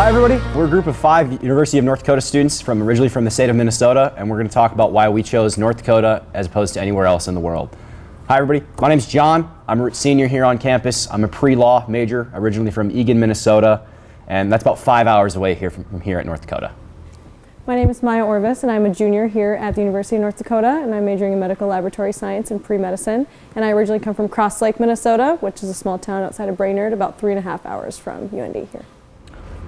Hi everybody, we're a group of 5 University of North Dakota students originally from the state of Minnesota, and we're going to talk about why we chose North Dakota as opposed to anywhere else in the world. Hi everybody, my name's John. I'm a senior here on campus. I'm a pre-law major, originally from Eagan, Minnesota, and that's about 5 hours away here from here at North Dakota. My name is Maya Orvis, and I'm a junior here at the University of North Dakota, and I'm majoring in medical laboratory science and pre-medicine. And I originally come from Cross Lake, Minnesota, which is a small town outside of Brainerd, about 3.5 hours from UND here.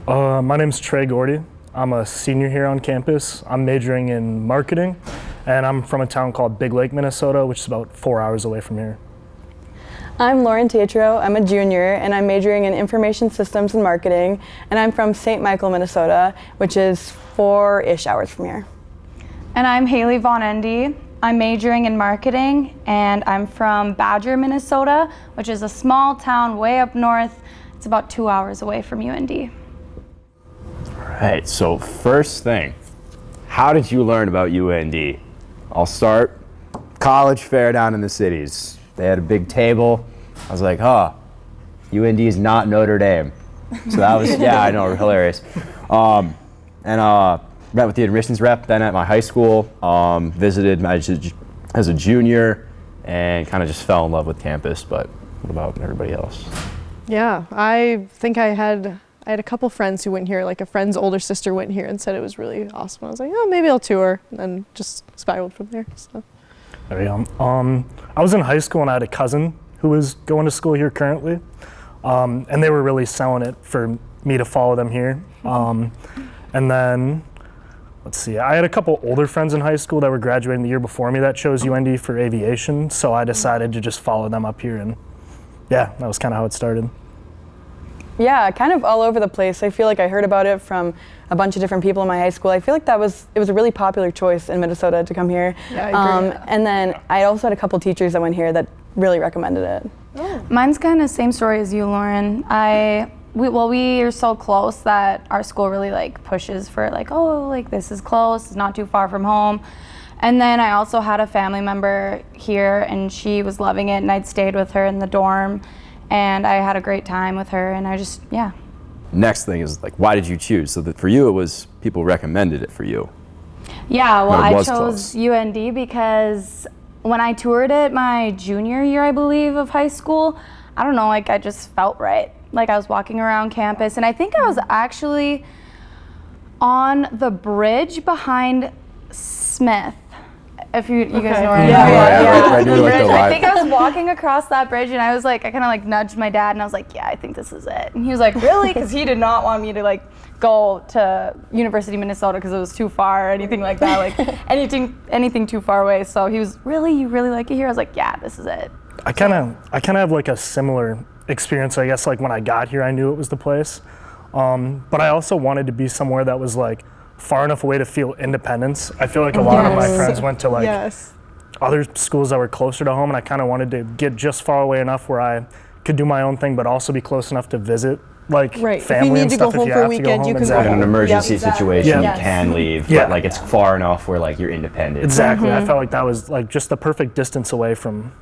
My name's Trey Gordy. I'm a senior here on campus. I'm majoring in marketing, and I'm from a town called Big Lake, Minnesota, which is about 4 hours away from here. I'm Lauren Teatro. I'm a junior, and I'm majoring in information systems and marketing, and I'm from St. Michael, Minnesota, which is 4-ish hours from here. And I'm Haley Von Endy. I'm majoring in marketing, and I'm from Badger, Minnesota, which is a small town way up north. It's about 2 hours away from UND. All right, so first thing, how did you learn about UND? I'll start college fair down in the cities. They had a big table. I was like, UND is not Notre Dame. So that was, yeah, I know, hilarious. Met with the admissions rep then at my high school, visited as a junior, and kind of just fell in love with campus. But what about everybody else? Yeah, I think I had a couple friends who went here, like a friend's older sister went here and said it was really awesome. I was like, oh, maybe I'll tour, and then just spiraled from there. So. There you go. I was in high school and I had a cousin who was going to school here currently, and they were really selling it for me to follow them here. And then, let's see, I had a couple older friends in high school that were graduating the year before me that chose UND for aviation, so I decided to just follow them up here, and yeah, that was kind of how it started. Yeah, kind of all over the place. I feel like I heard about it from a bunch of different people in my high school. I feel like it was a really popular choice in Minnesota to come here. Yeah, I agree. And then I also had a couple teachers that went here that really recommended it. Yeah. Mine's kind of same story as you, Lauren. We are so close that our school really pushes for this is close, it's not too far from home. And then I also had a family member here, and she was loving it, and I'd stayed with her in the dorm. And I had a great time with her, and I just, yeah. Next thing is why did you choose? So that for you, it was people recommended it for you. Yeah, well, I chose close. UND because when I toured it my junior year, I believe, of high school, I don't know, I just felt right. I was walking around campus, and I think I was actually on the bridge behind Smith. If you guys know where I do I think I was walking across that bridge, and I was I kind of nudged my dad, and I was like, yeah, I think this is it. And he was like, really? Because he did not want me to go to University of Minnesota because it was too far or anything like that, anything too far away. So he was, really? You really like it here? I was like, yeah, this is it. I kind of have a similar experience, I guess. When I got here, I knew it was the place, but I also wanted to be somewhere that was far enough away to feel independence. I feel like a lot of my friends went to other schools that were closer to home, and I kind of wanted to get just far away enough where I could do my own thing, but also be close enough to visit family and stuff. If you need to go home for a weekend, you can go home. In an emergency situation, Yep. you can leave, but it's far enough where you're independent. Exactly. I felt like that was just the perfect distance away from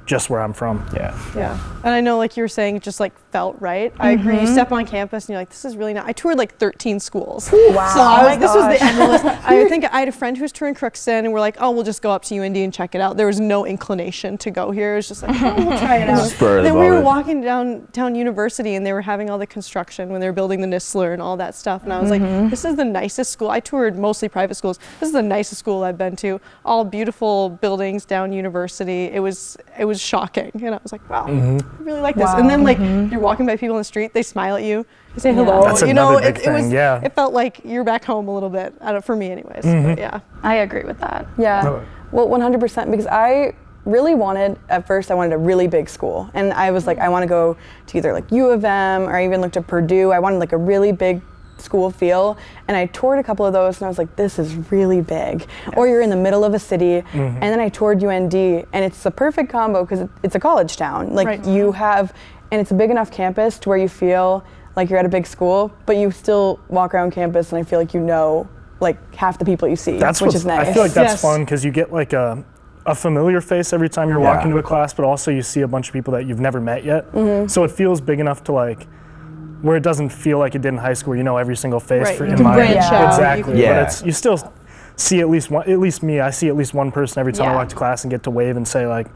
just where I'm from. Yeah. And I know, you were saying, it just felt right. I agree. You step on campus and you're like, this is really nice. I toured 13 schools. Wow. So this was the end of the list. I think I had a friend who was touring Crookston, and we're like, oh, we'll just go up to UND and check it out. There was no inclination to go here. It was just we'll try it out. Then we were walking downtown University, and they were having all the construction when they were building the Nistler and all that stuff. And I was like, this is the nicest school. I toured mostly private schools. This is the nicest school I've been to. All beautiful buildings down University. It was shocking, and I was like, wow, I really like this. And then you're walking by people in the street, they smile at you, they say hello. That's another big thing. It felt like you're back home a little bit, for me anyways. But yeah. I agree with that. Yeah, well, 100%, because I really wanted a really big school, and I was I want to go to either U of M, or I even looked at Purdue. I wanted a really big school feel, and I toured a couple of those, and I was like, this is really big. Yes. Or you're in the middle of a city, and then I toured UND, and it's the perfect combo because it's a college town. You have, and it's a big enough campus to where you feel like you're at a big school, but you still walk around campus, and I feel like half the people you see, which is nice. I feel like that's fun because you get a familiar face every time you're walking to a class, but also you see a bunch of people that you've never met yet. So it feels big enough to where it doesn't feel like it did in high school. You know every single face Right. for You in can my branch out. exactly. Yeah. But it's you still see at least one. At least me, I see at least one person every time I Yeah. walk to class and get to wave and say like,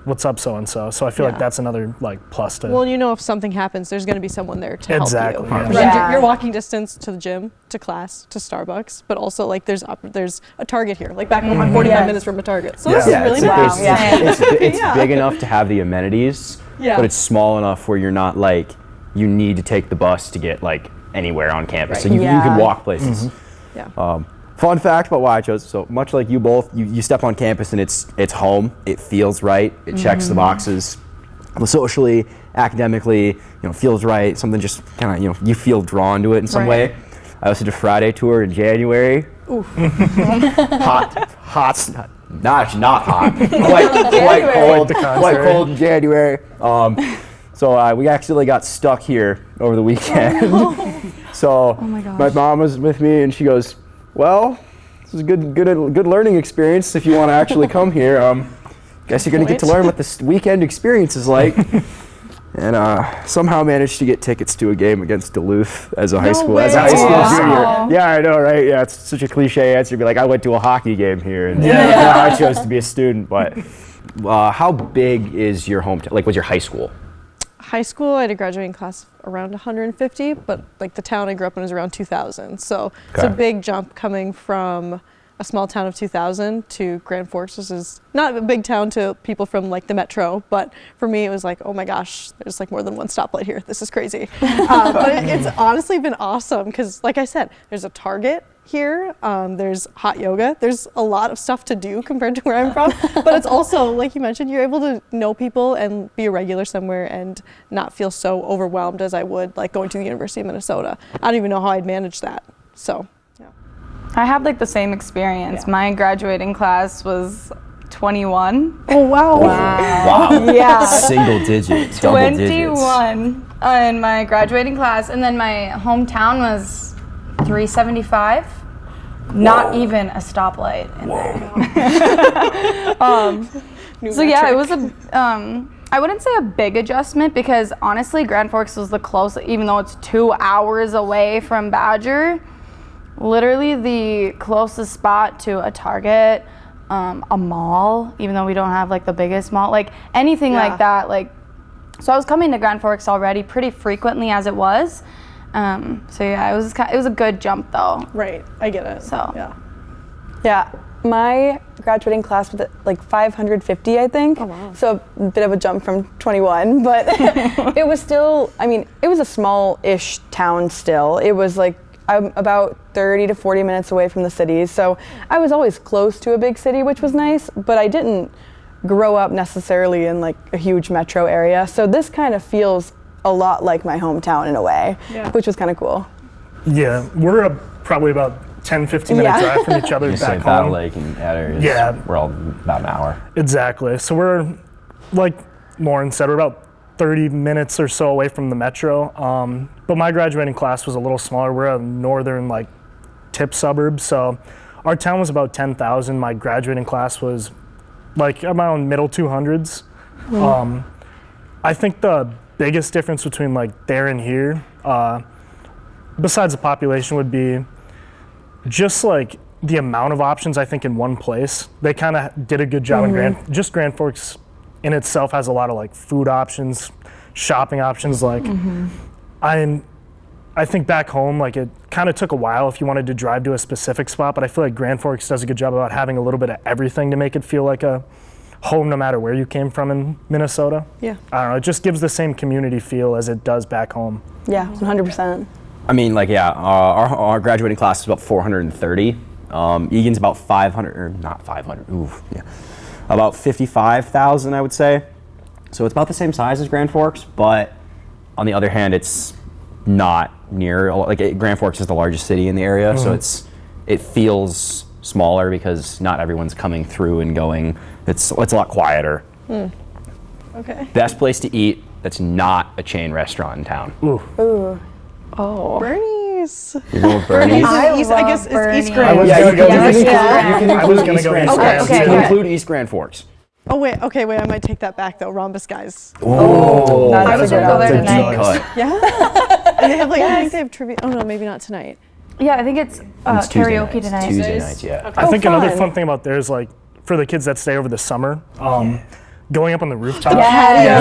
"What's up, so and so?" So I feel like Yeah. that's another like plus to. Well, if something happens, there's going to be someone there to Exactly, help you. yeah. Right. Yeah. You're walking distance to the gym, to class, to Starbucks, but also like there's a Target here. Like back home, I'm 45 Yes. minutes from a Target, so Yeah. this is Yeah, really it's, nice. there's- Wow, it's Yeah. big enough to have the amenities, Yeah. but it's small enough where you're not like, you need to take the bus to get like anywhere on campus. So you Yeah. can walk places. Yeah. Fun fact about why I chose it. So much like you both, you step on campus and it's home. It feels right. It checks the boxes. Socially, academically, feels right. Something just kind of, you feel drawn to it in some Right. way. I also did a Friday tour in January. hot, not hot. Quite cold. The Quite contrary. cold in January. So we actually got stuck here over the weekend. So my mom was with me, and she goes, "Well, this is a good learning experience if you want to actually come here. Guess you're gonna get to learn what this weekend experience is like." And somehow managed to get tickets to a game against Duluth as a high school junior. Yeah, I know, right? Yeah, it's such a cliche answer to be like, I went to a hockey game here, and I chose to be a student. But how big is your hometown? Like, was your high school? High school, I had a graduating class of around 150, but like the town I grew up in was around 2,000. So it's a Okay. big jump coming from a small town of 2,000 to Grand Forks, which is not a big town to people from like the metro, but for me it was like, oh my gosh, there's like more than one stoplight here. This is crazy. But it's honestly been awesome because, like I said, there's a Target here, there's hot yoga, there's a lot of stuff to do compared to where I'm from, but it's also, like you mentioned, you're able to know people and be a regular somewhere and not feel so overwhelmed as I would like going to the University of Minnesota. I don't even know how I'd manage that. So, yeah. I had like the same experience. Yeah. My graduating class was 21. Oh, wow. Wow. Yeah. Single digit, double digits. 21 in my graduating class, and then my hometown was 375. Not even a stoplight in there. So yeah, it was a I wouldn't say a big adjustment because honestly Grand Forks was the closest, even though it's 2 hours away from Badger. Literally the closest spot to a Target, a mall, even though we don't have like the biggest mall, like anything like that. Like, so I was coming to Grand Forks already pretty frequently as it was. So yeah, it was a good jump though. Right, I get it. So. Yeah, my graduating class was at like 550, I think. Oh, wow. So a bit of a jump from 21, but it was still, I mean, it was a small-ish town still. It was like I'm about 30 to 40 minutes away from the city. So I was always close to a big city, which was nice, but I didn't grow up necessarily in like a huge metro area. So this kind of feels a lot like my hometown in a way, which was kind of cool. Yeah, we're probably about 10, 15 minute drive from each other You say back Battle home. Lake and Atter is, Yeah. we're all about an hour. Exactly. So we're, like Lauren said, we're about 30 minutes or so away from the metro. But my graduating class was a little smaller. We're a northern, like, tip suburb. So our town was about 10,000. My graduating class was, like, around middle 200s. I think the biggest difference between, like, there and here, besides the population, would be just, like, the amount of options, I think, in one place. They kind of did a good job in Grand Forks in itself has a lot of like food options, shopping options. Like I think back home, like it kind of took a while if you wanted to drive to a specific spot, but I feel like Grand Forks does a good job about having a little bit of everything to make it feel like a home no matter where you came from in Minnesota. Yeah. I don't know, it just gives the same community feel as it does back home. Yeah, 100%. I mean, like, yeah, our graduating class is about 430. Egan's about 500, or not 500, about 55,000, I would say. So it's about the same size as Grand Forks, but on the other hand, it's not near, like Grand Forks is the largest city in the area, so it feels smaller because not everyone's coming through and going. It's a lot quieter. Okay. Best place to eat that's not a chain restaurant in town. Ooh. Oh. Bernie's. You're going with Bernie's? I guess it's East I Grand. was Yeah, gonna you go can with include, Yeah. you can I was include gonna East go Grand East Forks. Grand. You can Okay. include East Grand Forks. Oh wait, I might take that back though. Rhombus guys. Oh, That's I was a good gonna go there that's a tonight. deep cut. Yeah. And they have like, I think they have trivia. Oh no, maybe not tonight. Yeah, I think it's, It's Tuesday karaoke nights. tonight. Tuesday nights, yeah. I think another fun. fun thing about there is like for the kids that stay over the summer, going up on the rooftop. Patio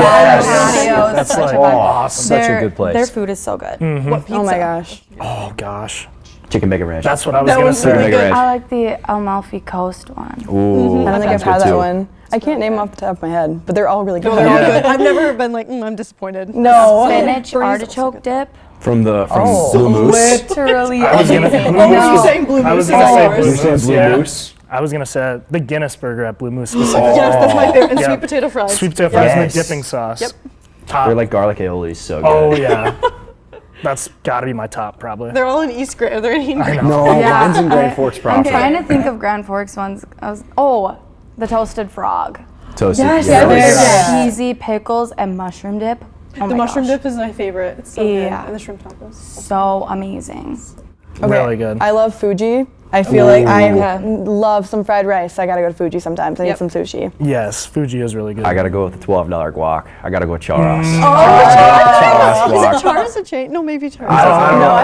is That's such like a vibe. Awesome. Such a good place. Their food is so good. What pizza? Oh my gosh. Oh gosh, Chicken bacon ranch. that's what I was That gonna one's say. really good. I like the Amalfi Coast one. Ooh, I don't think I've that's had good that too. one. I can't name off the top of my head, but they're all really good. They're all Yeah. good. I've never been like, I'm disappointed. No. Spinach Burritos artichoke dip. From Blue Moose. Literally I was gonna. amazing. What were you saying, Blue Moose? I was is gonna say ours? Blue You said Moose. Blue Yeah. Moose? I was gonna say the Guinness burger at Blue Moose. Yes, that's my favorite. And Yeah. sweet potato fries. Sweet potato fries and Yes. the dipping sauce. Yep. Top. They're like garlic aiolis, so good. Oh yeah. That's gotta be my top probably. They're all in East Grand. They're in East Grand. No, Yeah, mine's in Grand I- Forks I'm proper. trying to think of Grand Forks ones. The toasted frog. Toasted. Yes, yeah. yeah. Cheesy pickles and mushroom dip. Oh The my mushroom gosh. dip is my favorite. It's so Yeah. good. And the shrimp tacos. So amazing. Really good. I love Fuji. I feel like I Yeah. love some fried rice. I gotta go to Fuji sometimes. I need Yep. some sushi. Yes, Fuji is really good. I gotta go with the $12 guac. I gotta go with Charos. Is Charos guac. it Charos a chain? No, maybe Charos. I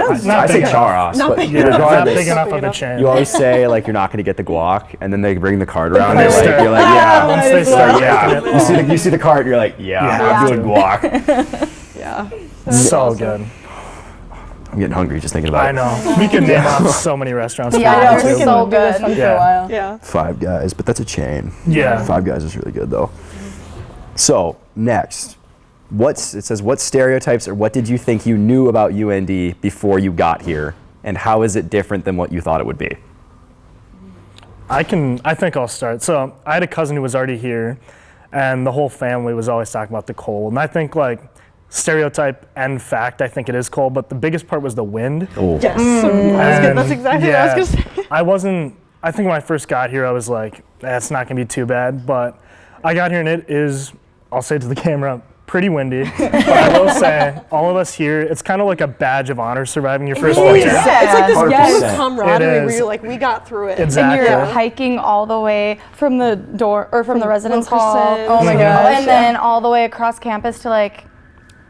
don't know. Not I say big enough. Charos, Not but big Yeah, not regardless, big enough big of a enough. chain. you always say like you're not gonna get the guac, and then they bring the card around. They And start- you're like, yeah. Once they start Yeah. making it, You see the cart, you're like, yeah, I'm doing guac. Yeah. so good. I'm getting hungry just thinking about I it. know. We can name off so many restaurants. for Yeah, you, they're too. so Do this good. one for Yeah. a while. Yeah. Five Guys, but that's a chain. Yeah. Five Guys is really good though. So next, it says what stereotypes or what did you think you knew about UND before you got here, and how is it different than what you thought it would be? I think I'll start. So I had a cousin who was already here, and the whole family was always talking about the cold. And I think like stereotype and fact, I think it is cold, but the biggest part was the wind. Oh, Yes. That's And, exactly what I was going to say. I think when I first got here, I was like, it's not gonna be too bad. But I got here and it is, I'll say to the camera, pretty windy. But I will say, all of us here, it's kind of like a badge of honor surviving your first winter. It's like this 100%. group camaraderie It where is. you're like, we got through it. Exactly. And you're hiking all the way from the door or from the residence hall. Wilkerson. Oh my gosh. And then all the way across campus to like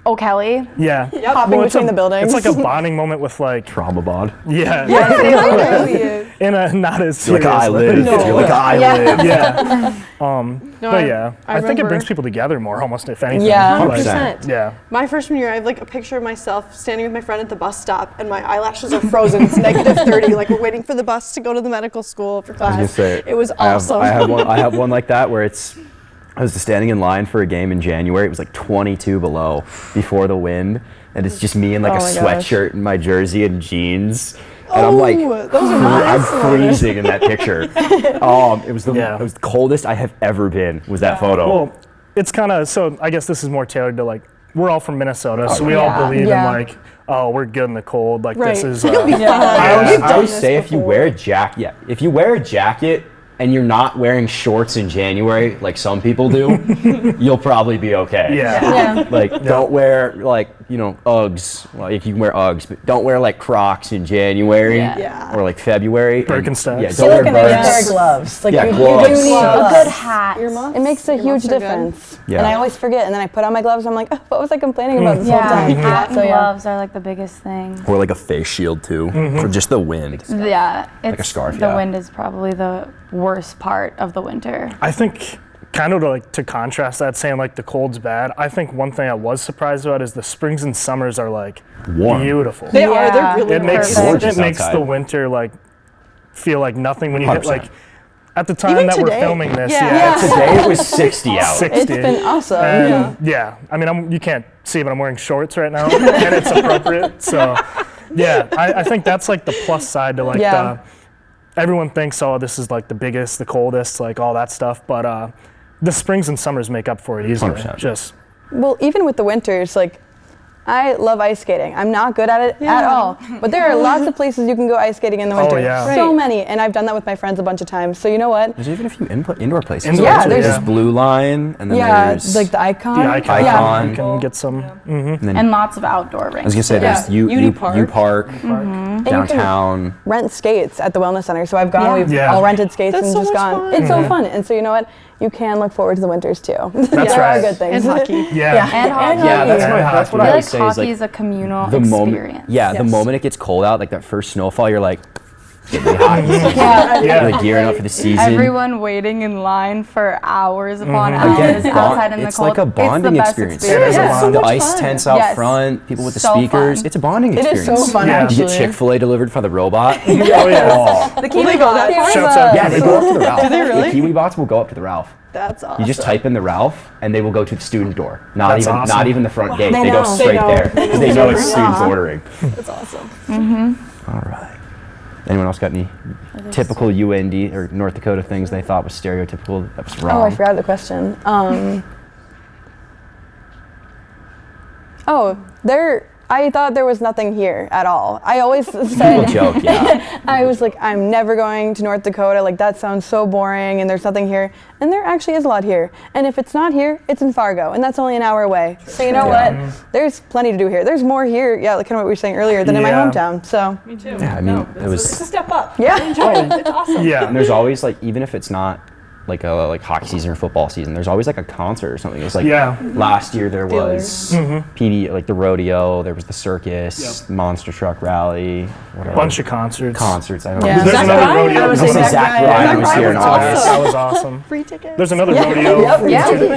O'Kelly. Yeah. Hopping Well, it's between the buildings. It's like a bonding moment with like, trauma bod. yeah. Really. In a not as You're like serious I way. live. You're like I live. Yeah. No, But yeah, I think it remember- brings people together more, almost if anything. Yeah. Like, 100%. Yeah. My freshman year, I have like a picture of myself standing with my friend at the bus stop, and my eyelashes are frozen. It's -30. Like we're waiting for the bus to go to the medical school for class. I was gonna say, It was I have- awesome. I have one like that where I was standing in line for a game in January. It was like 22 below before the wind, and it's just me in like Oh a my gosh. sweatshirt and my jersey and jeans. And I'm like, those are I'm freezing in that picture. It was Yeah. it was the coldest I have ever been. Was that photo? Well, it's kind of, so I guess this is more tailored to like, we're all from Minnesota, so we all believe Yeah. in like, oh, we're good in the cold. Like Right. this is, You'll be fine. I always say if you wear a jacket, if you wear a jacket and you're not wearing shorts in January like some people do, you'll probably be okay. yeah. Like don't wear like Uggs. Like you can wear Uggs, but don't wear like Crocs in January Yeah. or like February. Birkenstocks. Yeah, So don't like wear a Birks. pair of gloves. Like Yeah, you gloves. do need A gloves. good hat. It makes a huge are good. difference. Yeah. And I always forget, and then I put on my gloves. I'm like, oh, what was I complaining about this whole Yeah, time? hat and So, yeah. gloves are like the biggest thing. Or like a face shield too for just the wind. Yeah, it's a scarf, The yeah. wind is probably the worst part of the winter. I think kind of to contrast that, saying like the cold's bad, I think one thing I was surprised about is the springs and summers are like Warm. beautiful. They are. They're Yeah. really It makes Gorgeous it makes outside. the winter like feel like nothing when you hit 100%. like at the time Even that today. we're filming this. Yeah. Today it was 60 out. 60. It's been awesome. And yeah, I mean, you can't see, but I'm wearing shorts right now, and it's appropriate. So, yeah, I think that's like the plus side to like Yeah. everyone thinks, oh, this is like the biggest, the coldest, like all that stuff, but the springs and summers make up for it easily. 100%. Just Well, even with the winters, like, I love ice skating. I'm not good at it at all. But there are lots of places you can go ice skating in the winter. yeah. So Right. many. And I've done that with my friends a bunch of times. So you know what? There's even a few indoor places. Indoor Yeah, There's there's- just Blue Line, and then Yeah, there's like the icon. the icon. Icon. You can get some. and then And lots of outdoor rinks. I was gonna say there's Yeah. U Park. Park, And you can downtown. rent skates at the wellness center. So I've gone, Yeah. we've Yeah. all rented skates That's and so just much gone. fun. It's so fun. And so you know what? you can look forward to the winters too. That's there right. are good things. And hockey. Yeah. And hockey. Yeah, that's what I I feel would like say hockey is is a communal the moment. experience. Yeah, the Yes. moment it gets cold out, like that first snowfall, you're like, get me hockey. Yeah. Yeah. You're like gearing up for the season. Everyone waiting in line for hours upon Again, hours outside in the it's cold. like a bonding it's the best experience. It is a experience. bonding. The ice tents out Yes. front, people with the So speakers. fun. It's a bonding It is experience. so fun, Yeah. You actually. get Chick-fil-A delivered by the robot. Oh yeah. The Will Kiwi they go that box. far? Shouts out. Yeah, they go up to the Ralph. Do they really? The Kiwi bots will go up to the Ralph. That's awesome. You just type in the Ralph, and they will go to the student door. That's awesome. Not even the front gate. They They go know. straight They know. there because they know it's students ordering. That's awesome. All right. Anyone else got any typical UND or North Dakota things they thought was stereotypical that was wrong? Oh, I forgot the question. I thought there was nothing here at all. I always People said, joke, yeah. I was like, I'm never going to North Dakota. Like, that sounds so boring and there's nothing here. And there actually is a lot here. And if it's not here, it's in Fargo. And that's only an hour away. So you know what? There's plenty to do here. There's more here, yeah, like kind of what we were saying earlier, than in my Yeah. hometown. So, Me too. Yeah, I mean, it was. It's a step up. yeah. It's awesome. Yeah. And there's always like, even if it's not like a hockey season or football season, there's always like a concert or something. It's like Yeah. last year there was PD, like the rodeo, there was the circus, monster truck rally, whatever. Bunch of concerts. I don't Yeah. know. There's Zach another Bryan? rodeo. I was I was saying say Zach Bryan. Bryan Zach was Bryan here in was August. That was awesome. Free tickets. There's another rodeo.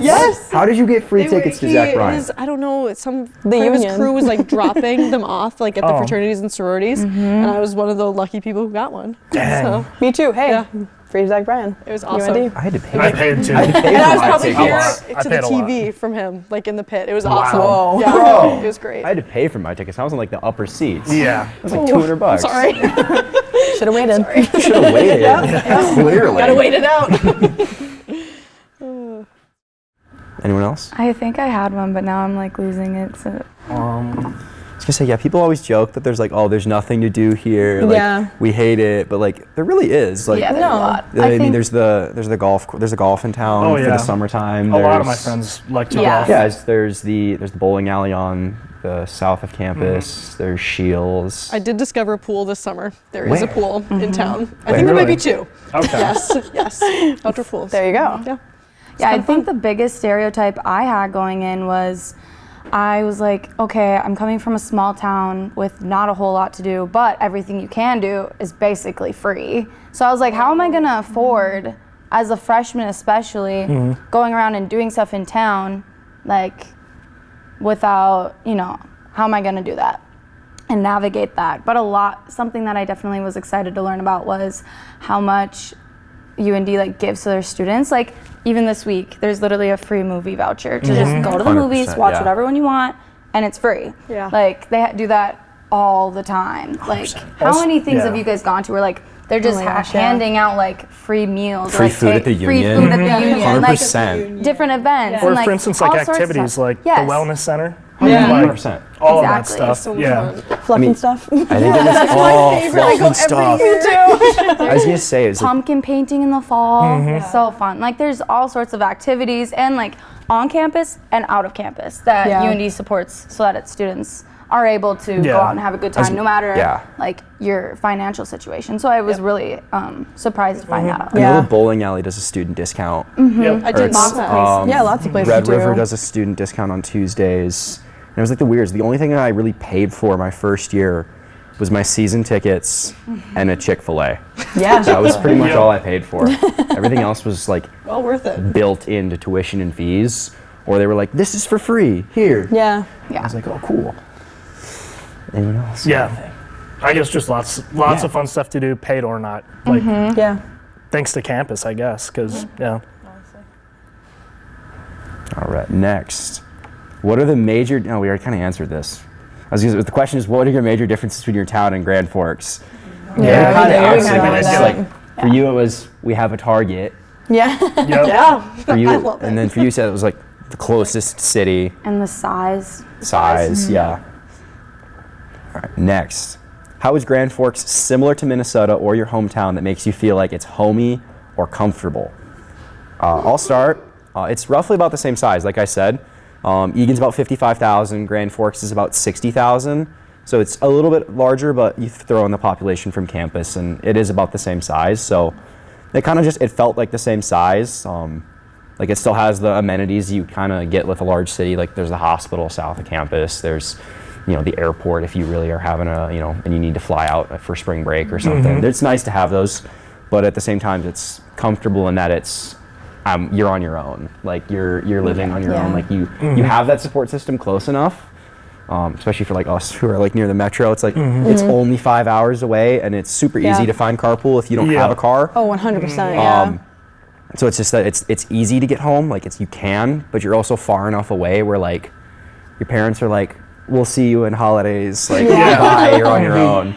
Yes. How did you get free tickets to Zach Bryan? I don't know. Some The part of his union. crew was like dropping them off like at the Oh. fraternities and sororities, and I was one of the lucky people who got one. Dang. So Me too. Hey, Yeah. free Zach Bryan. it was awesome. UND. I had to pay. I paid too. I had to pay And for I was my probably tickets. here I to the paid a lot. TV from him, like in the pit. It was Wow. awesome. Whoa. Yeah, Bro. it was great. I had to pay for my tickets. I was in like the upper seats. Yeah. It was like $200. Sorry, Should have waited. Should have waited. Clearly. gotta wait it out. Anyone else? I think I had one, but now I'm like losing it. So I was gonna say, yeah, people always joke that there's like, oh, there's nothing to do here. Like, Yeah. we hate it, but like, there really is. Like, yeah, there's No. a lot. I mean, think- there's the golf in town Oh, for yeah. the summertime. A lot of my There's- friends like to Yeah. golf. Yeah, there's the bowling alley on the south of campus. There's Shields. I did discover a pool this summer. There is a Where? pool in town. I Where? think there might Really? be two. Okay. Yes, outdoor pools. There you go. Yeah. Yeah, I think the biggest stereotype I had going in was I was like, okay, I'm coming from a small town with not a whole lot to do, but everything you can do is basically free. So I was like, how am I going to afford, as a freshman especially, going around and doing stuff in town, like, without, how am I going to do that and navigate that? But something that I definitely was excited to learn about was how much UND like gives to their students. Like even this week, there's literally a free movie voucher to just go to the 100%, movies, watch yeah. whatever one you want, and it's free. Yeah. Like they do that all the time. Like how Also- many things yeah. have you guys gone to where like they're just my gosh, yeah. handing out like free meals, Free like, food at the free union. food at the union, like 100%. different events, Or and, like, for instance, all like sorts of activities stuff. like Yes. the wellness center. Yeah. Like 100%. all of that Exactly. stuff. So much Yeah. fun. Fluff and stuff. I think it was all fluff and stuff. I was gonna say, it's like, Pumpkin painting in the fall, so fun. Like there's all sorts of activities and like on campus and out of campus that Yeah. UND supports so that its students are able to go Yeah. out and have a good time no matter yeah. like your financial situation. So I was really surprised to find that out. I know Yeah. the bowling alley does a student discount. Yep. I did It's, see that. Yeah, lots of places Red do. River does a student discount on Tuesdays. And it was like the weirdest. The only thing that I really paid for my first year was my season tickets and a Chick-fil-A. Yeah. That was pretty much Yeah. all I paid for. Everything else was like Well worth it. built into tuition and fees, or they were like, "This is for free here." Yeah. I was like, "Oh, cool." Anyone else? Yeah. I guess just lots of fun stuff to do, paid or not. Like Yeah. thanks to campus, I guess, because yeah. All right. Next, what are the major? No, we already kind of answered this. The question is, what are your major differences between your town and Grand Forks? Yeah, Kind we of did. We answered kinda this. did. Like for you, it was we have a Target. Yeah. Yep. Yeah. For you, I love it. and then for you, said it was like the closest city And the size. size. Yeah. All right. Next, how is Grand Forks similar to Minnesota or your hometown that makes you feel like it's homey or comfortable? I'll start. It's roughly about the same size, like I said. Egan's about 55,000. Grand Forks is about 60,000. So it's a little bit larger, but you throw in the population from campus, and it is about the same size. So it kind of it felt like the same size. Like it still has the amenities you kind of get with a large city. Like there's the hospital south of campus. There's, the airport if you really are having and you need to fly out for spring break or something. It's nice to have those, but at the same time, it's comfortable in that it's, you're on your own. Like you're living on your own. Like you have that support system close enough. Especially for like us who are like near the metro, it's like it's only 5 hours away, and it's super easy to find carpool if you don't have a car. Oh, 100%. Yeah. So it's just that it's easy to get home, like you can, but you're also far enough away where like your parents are like, we'll see you in holidays, like bye, you're on your own.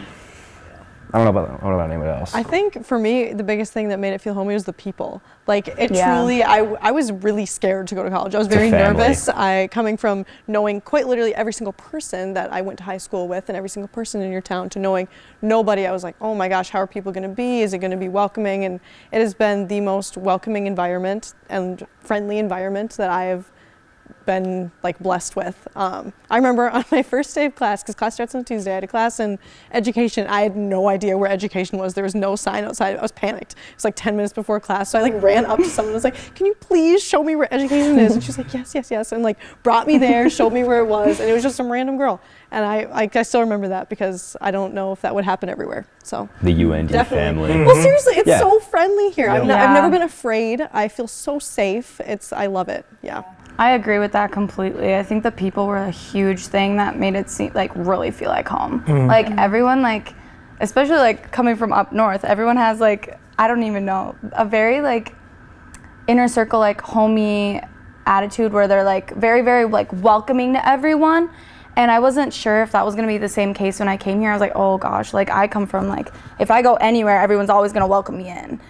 I don't know about anyone else. I think for me, the biggest thing that made it feel homey was the people. Like it truly, I was really scared to go to college. I was very nervous. Coming from knowing quite literally every single person that I went to high school with and every single person in your town to knowing nobody, I was like, oh my gosh, how are people going to be? Is it going to be welcoming? And it has been the most welcoming environment and friendly environment that I have been like blessed with. I remember on my first day of class, because class starts on Tuesday, I had a class in education. I had no idea where education was. There was no sign outside. I was panicked. It was like 10 minutes before class. So I like ran up to someone and was like, can you please show me where education is? And she's like, yes. And like brought me there, showed me where it was. And it was just some random girl. And I still remember that because I don't know if that would happen everywhere. So the UND family. Well, seriously, it's so friendly here. I've never been afraid. I feel so safe. I love it. Yeah. I agree with that completely. I think the people were a huge thing that made it seem like really feel like home. Like everyone, like especially like coming from up north, everyone has like, I don't even know, a very like inner circle like homey attitude where they're like very, very like welcoming to everyone. And I wasn't sure if that was gonna be the same case when I came here. I was like, oh gosh, like I come from like, if I go anywhere, everyone's always gonna welcome me in.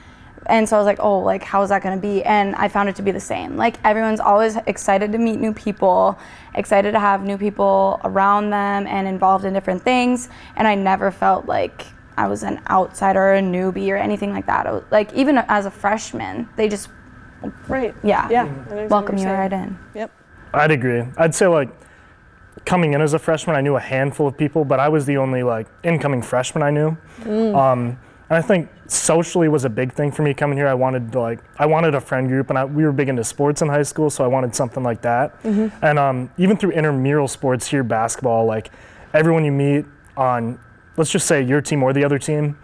And so I was like, oh, like, how is that gonna be? And I found it to be the same. Like, everyone's always excited to meet new people, excited to have new people around them and involved in different things. And I never felt like I was an outsider or a newbie or anything like that. Like, even as a freshman, they just, welcome you right in. Yep. I'd agree. I'd say, like, coming in as a freshman, I knew a handful of people, but I was the only, like, incoming freshman I knew. And I think socially was a big thing for me coming here. I wanted a friend group, and we were big into sports in high school, so I wanted something like that. And even through intramural sports here, basketball, like everyone you meet on, let's just say your team or the other team,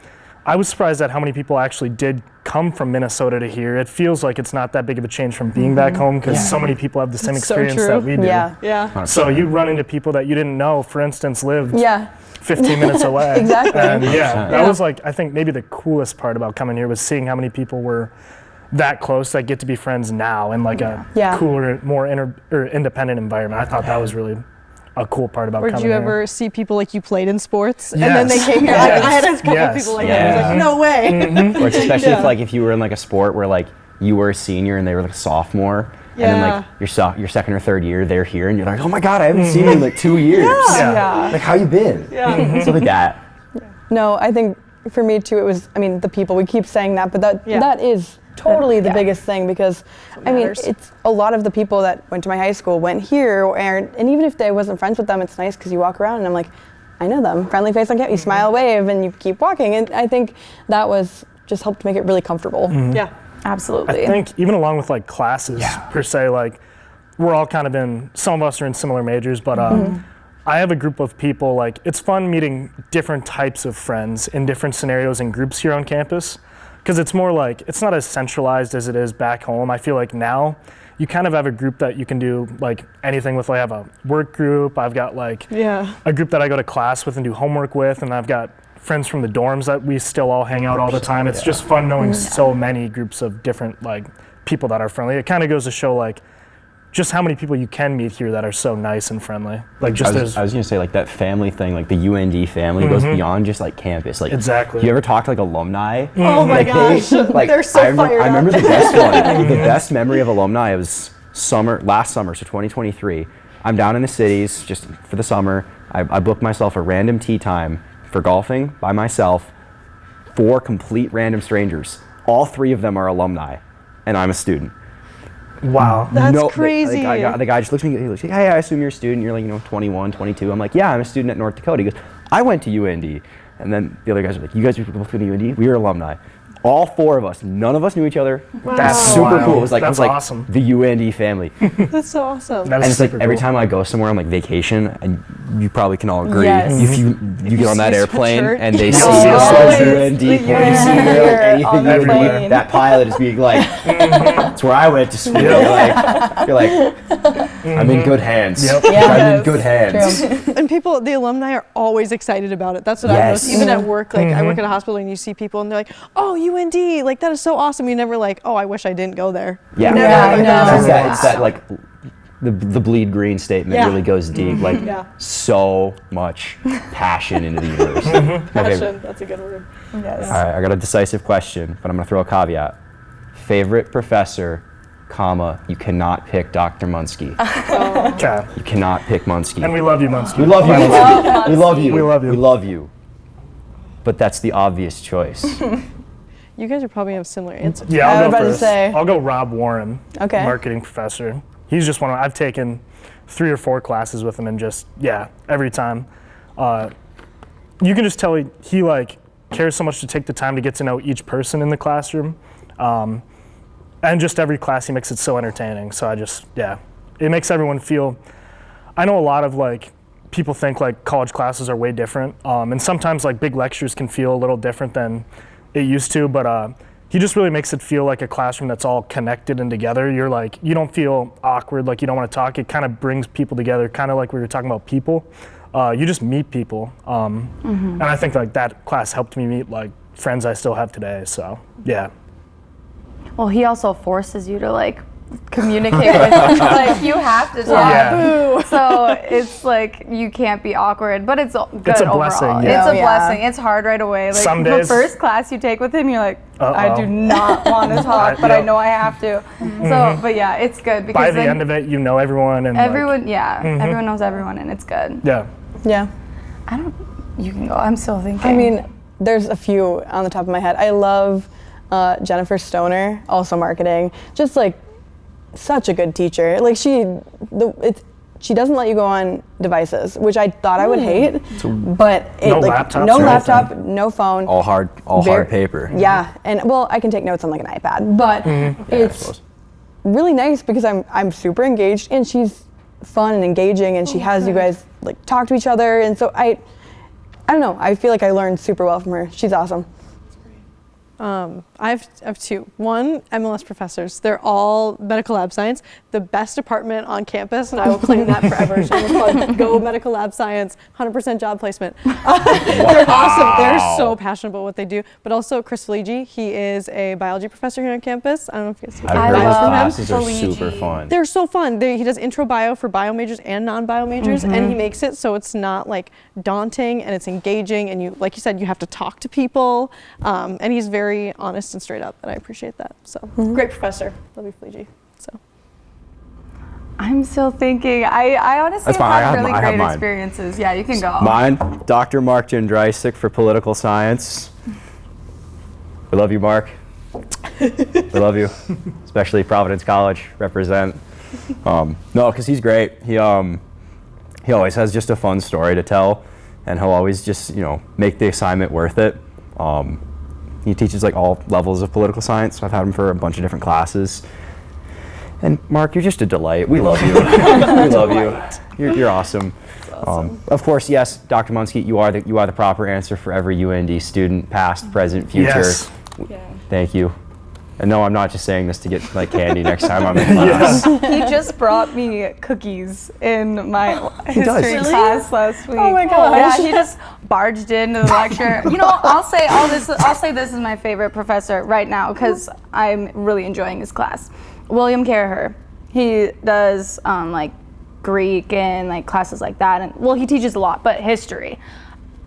I was surprised at how many people actually did come from Minnesota to here. It feels like it's not that big of a change from being back home because so many people have the same experience that we do. Yeah. So you run into people that you didn't know, for instance, lived 15 minutes away. Exactly. And that was like, I think maybe the coolest part about coming here was seeing how many people were that close that get to be friends now in like a cooler, more independent environment. I thought that was really a cool part about coming here. Or did you ever see people like you played in sports and then they came here? I had a couple of people like that. I was like, no way. Or especially if you were in like a sport where like you were a senior and they were like a sophomore. And then like your second or third year, they're here and you're like, oh my God, I haven't seen you in like 2 years. Like, how you been? Stuff like that. No, I think for me too, it was, the people, we keep saying that, but that is totally the biggest thing because, it's a lot of the people that went to my high school went here, and even if I wasn't friends with them, it's nice because you walk around and I'm like, I know them, friendly face on campus, you smile, wave, and you keep walking. And I think that was just helped make it really comfortable. Yeah. Absolutely. I think even along with like classes per se, like we're all kind of some of us are in similar majors, but I have a group of people, like it's fun meeting different types of friends in different scenarios and groups here on campus because it's more like, it's not as centralized as it is back home. I feel like now you kind of have a group that you can do like anything with. I have a work group, I've got like a group that I go to class with and do homework with, and I've got friends from the dorms that we still all hang out all the time. It's just fun knowing so many groups of different like people that are friendly. It kind of goes to show like just how many people you can meet here that are so nice and friendly. Like just I was gonna say like that family thing, like the UND family goes beyond just like campus. Like exactly. You ever talk to like alumni? Oh my gosh, they're so fired up. I remember the best one. The best memory of alumni was last summer, so 2023. I'm down in the cities just for the summer. I booked myself a random tea time for golfing by myself, 4 complete random strangers. All 3 of them are alumni, and I'm a student. Wow. That's crazy. The guy just looks at me, he goes, hey, I assume you're a student. You're like, 21, 22. I'm like, yeah, I'm a student at North Dakota. He goes, I went to UND. And then the other guys are like, you guys are both going to UND? We are alumni. All four of us. None of us knew each other. That's Super wild. cool. It was like awesome. the UND family. That's so awesome. That And is it's like super every cool. time I go somewhere on like vacation, and you probably can all agree, Yes. if you get on that see a airplane sweatshirt. and they see Always. a UND, The point, you see UND there, like here on anything the UND, plane. that pilot is being like, that's where I went to school. You're like, I'm in good hands. Yep. I'm in Yes. good hands. True. And people, the alumni are always excited about it. That's what I've Yes. noticed. Even at work, like I work at a hospital and you see people and they're like, oh, UND, like that is so awesome. You're never like, oh, I wish I didn't go there. Yeah, Never Yeah, like I that. know. It's that like the bleed green statement Yeah. really goes deep. Like Yeah. so much passion into the university. My favorite. Passion, that's a good word. Yes. All right, I got a decisive question, but I'm gonna throw a caveat. Favorite professor, comma, you cannot pick Dr. Munsky. Okay. You cannot pick Munsky. And we love you, Munsky. We love you, Munsky. We love you. We love you. We love you. But that's the obvious choice. You guys are probably have similar answers. Yeah, I I'll was go about to first. say. I'll go Rob Warren, Okay. marketing professor. He's just I've taken 3 or 4 classes with him, and just, every time. You can just tell he like cares so much to take the time to get to know each person in the classroom. And just every class he makes it so entertaining. So it makes everyone feel, I know a lot of like, people think like college classes are way different. And sometimes like big lectures can feel a little different than it used to, but he just really makes it feel like a classroom that's all connected and together. You're like, you don't feel awkward, like you don't want to talk. It kind of brings people together, kind of like we were talking about people. You just meet people. And I think like that class helped me meet like friends I still have today, so yeah. Well, he also forces you to like communicate with like you have to talk. Yeah. So it's like you can't be awkward, but it's good It's a overall. blessing, It's yeah. a Yeah. blessing. It's hard right away. Like Some the days- first class you take with him, you're like, I Uh-oh. do not want to talk, but I Yep. know I have to. So, but yeah, it's good because By the then end of it, you know everyone and everyone, everyone knows everyone, and it's good. yeah. Yeah. You can go. I'm still thinking. I mean, there's a few on the top of my head. I love Jennifer Stoner, also marketing. Just like such a good teacher. Like she doesn't let you go on devices, which I thought I would hate. But No laptops no or laptop, anything? no phone. All hard paper. Yeah, and well, I can take notes on like an iPad, but it's really nice because I'm super engaged and she's fun and engaging and she has you guys like talk to each other, and so I don't know, I feel like I learned super well from her. She's awesome. I have 2. One, MLS professors. They're all medical lab science. The best department on campus, and I will claim that forever. Shameless plug. Go medical lab science, 100% job placement. They're awesome. They're so passionate about what they do. But also Chris Feligi, he is a biology professor here on campus. I don't know if you guys I've heard his love classes are Feligi. super fun. They're so fun. He does intro bio for bio majors and non-bio majors, and he makes it so it's not like daunting and it's engaging. And you, like you said, you have to talk to people. And he's very honest and straight up, and I appreciate that. So great professor. Love you, Feligi. So I'm still thinking. I honestly That's fine. I have have really I have great mine. experiences. Yeah, you can go. Mine, Dr. Mark Jindrysik for political science. We love you, Mark. We love you, especially Providence College. Represent. No, because he's great. He always has just a fun story to tell, and he'll always just make the assignment worth it. He teaches like all levels of political science. So I've had him for a bunch of different classes. And Mark, you're just a delight. We love you. We love you. You're awesome. Of course, yes, Dr. Munsky, you are the proper answer for every UND student, past, present, future. Yes. Thank you. And no, I'm not just saying this to get like candy next time I'm in class. He just brought me cookies in my history does. class last week. Oh my gosh. Yeah, he just barged into the lecture. I'll say this is my favorite professor right now because I'm really enjoying his class. William Caraher. He does like Greek and like classes like that, and well, he teaches a lot, but history.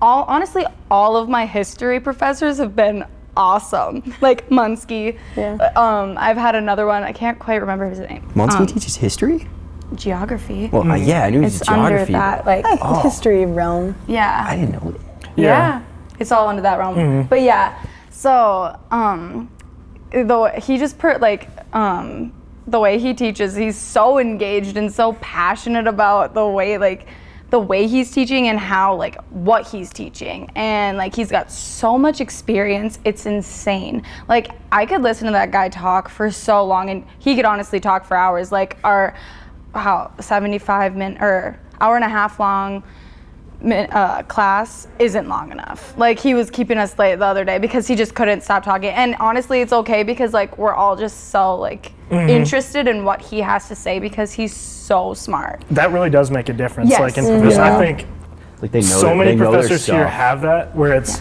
Honestly, all of my history professors have been awesome. Like Munsky. Yeah. I've had another one. I can't quite remember his name. Munsky teaches history? Geography. Well, yeah, I knew he It's was under geography. that, like, The history realm. yeah. I didn't know that. Yeah. It's all under that realm. But yeah, so he just the way he teaches, he's so engaged and so passionate about the way like the way he's teaching and how like what he's teaching, and like he's got so much experience, it's insane. Like I could listen to that guy talk for so long, and he could honestly talk for hours. Like our 75-minute or hour and a half long class isn't long enough. Like he was keeping us late the other day because he just couldn't stop talking. And honestly, it's okay because like we're all just so like interested in what he has to say because he's so smart. That really does make a difference. Yes. Like in professors, I think Like they know so many they know their professors here stuff. have that where it's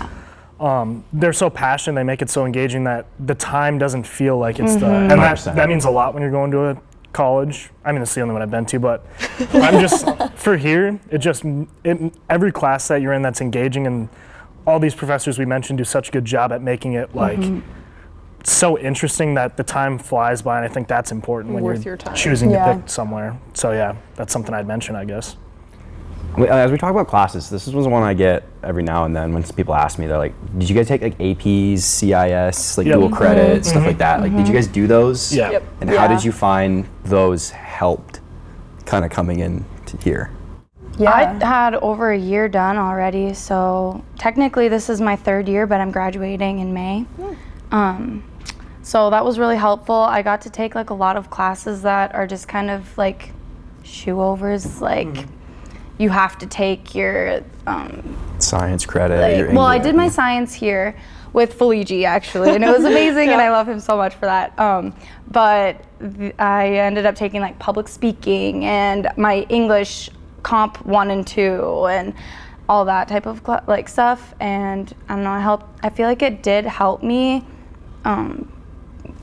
they're so passionate, they make it so engaging that the time doesn't feel like it's the and 100%. that means a lot when you're going to a college. I mean, it's the only one I've been to, but I'm just for here. Every class that you're in that's engaging, and all these professors we mentioned do such a good job at making it like so interesting that the time flies by, and I think that's important when Worth you're your time. choosing to pick somewhere. So yeah, that's something I'd mention, I guess. As we talk about classes, this was one I get every now and then when people ask me, they're like, did you guys take like APs, CIS, like dual credit, stuff like that? Like, did you guys do those? Yeah. Yep. And how did you find those helped kind of coming in to here? Yeah. I had over a year done already, so technically this is my 3rd year, but I'm graduating in May. So that was really helpful. I got to take like a lot of classes that are just kind of like shoe-overs, like you have to take your Science credit. your well, I English. did my science here with Feligi actually, and it was amazing, and I love him so much for that. But I ended up taking like public speaking and my English comp 1 and 2 and all that type of like stuff. And I don't know, I feel like it did help me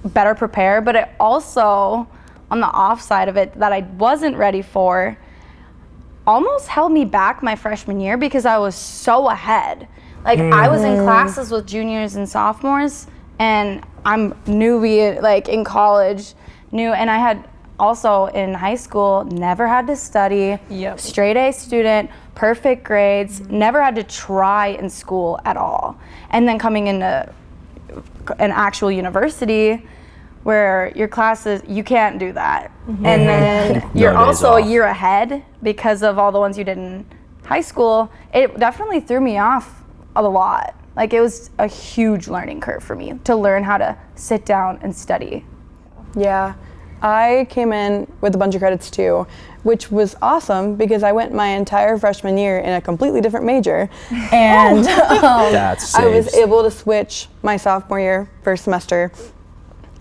better prepare, but it also, on the off side of it that I wasn't ready for, almost held me back my freshman year because I was so ahead. Like I was in classes with juniors and sophomores, and I'm newbie like in college, and I had also in high school never had to study, straight A student, perfect grades, never had to try in school at all. And then coming into an actual university where your classes, you can't do that. And then you're also a year ahead because of all the ones you did in high school. It definitely threw me off a lot. Like it was a huge learning curve for me to learn how to sit down and study. Yeah, I came in with a bunch of credits too, which was awesome because I went my entire freshman year in a completely different major. And I was able to switch my sophomore year, first semester,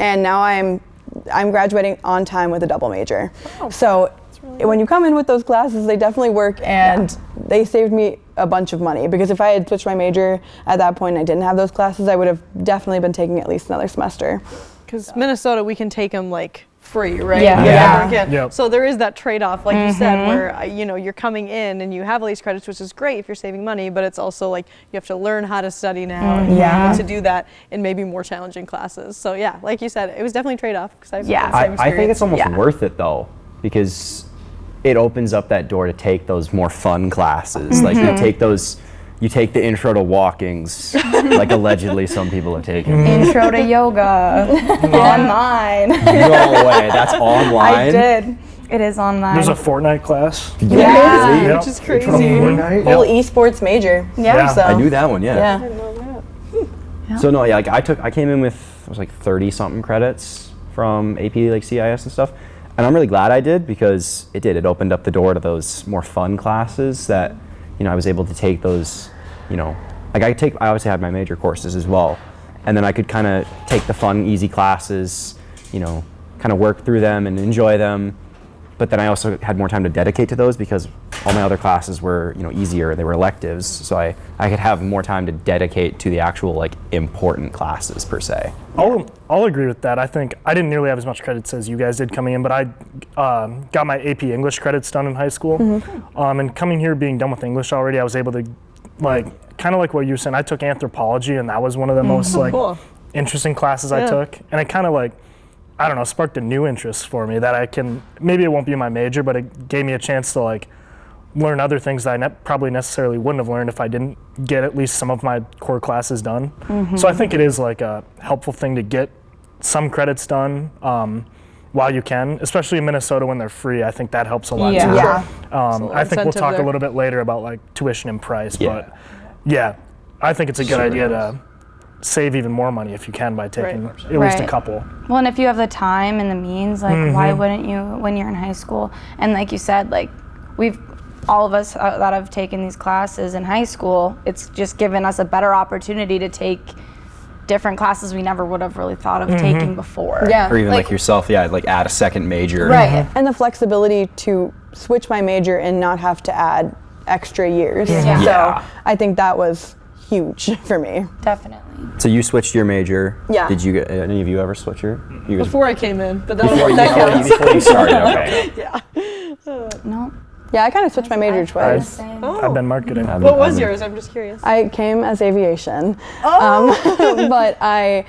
and now I'm graduating on time with a double major. So when you come in with those classes, they definitely work, and they saved me a bunch of money because if I had switched my major at that point and I didn't have those classes, I would have definitely been taking at least another semester. Because Minnesota, we can take them like free, right? Yep. So there is that trade-off, like you said, where you're coming in and you have all these credits, which is great if you're saving money, but it's also like you have to learn how to study now and learn how to do that in maybe more challenging classes. So yeah, like you said, it was definitely a trade-off because I've had the same I think experience. it's almost worth it though, because it opens up that door to take those more fun classes. Like you take the intro to walkings, like allegedly some people have taken. Intro to yoga online. No way, that's online? I did. It is online. There's a Fortnite class. Yeah. Which is crazy. Full esports major. Yeah. So, I knew that one, yeah. So no, like I came in with, it was like 30 something credits from AP, like CIS and stuff. And I'm really glad I did because it opened up the door to those more fun classes that, I was able to take those, like I obviously had my major courses as well. And then I could kind of take the fun, easy classes, kind of work through them and enjoy them. But then I also had more time to dedicate to those because all my other classes were, easier. They were electives. So I could have more time to dedicate to the actual, like, important classes per se. I'll agree with that. I think I didn't nearly have as much credits as you guys did coming in, but I got my AP English credits done in high school. And coming here, being done with English already, I was able to, kind of like what you were saying, I took anthropology, and that was one of the most, interesting classes I took. And it kind of, I don't know, sparked a new interest for me that maybe it won't be my major, but it gave me a chance to learn other things that I probably necessarily wouldn't have learned if I didn't get at least some of my core classes done. So I think it is a helpful thing to get some credits done. while you can, especially in Minnesota when they're free. I think that helps a lot Yeah. too. Yeah. I think we'll incentive talk there. a little bit later about like tuition and price, Yeah. but yeah, I think it's a good idea to save even more money if you can by taking at least a Right. couple. Well, and if you have the time and the means, like why wouldn't you when you're in high school? And like you said, like all of us that have taken these classes in high school, it's just given us a better opportunity to take different classes we never would have really thought of taking before. Yeah. Or even like yourself, like add a second major. Right. And the flexibility to switch my major and not have to add extra years. Yeah. So Yeah. I think that was huge for me. Definitely. So you switched your major. Yeah. Did you any of you ever switch your? You guys, Before I came in, but that before, was you, that before, you, counts. before you started, okay. No. Yeah, I kind of switched my major twice. I've been marketing. What was yours? I'm just curious. I came as aviation, Oh. but I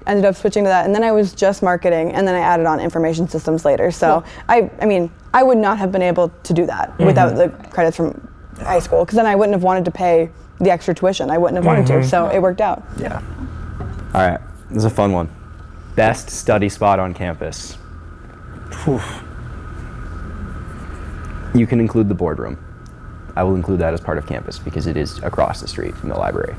ended up switching to that, and then I was just marketing, and then I added on information systems later. So I mean, I would not have been able to do that without the credits from high school, because then I wouldn't have wanted to pay the extra tuition. I wouldn't have wanted to, so it worked out. Yeah. All right. This is a fun one. Best study spot on campus. Whew. You can include the boardroom. I will include that as part of campus because it is across the street from the library.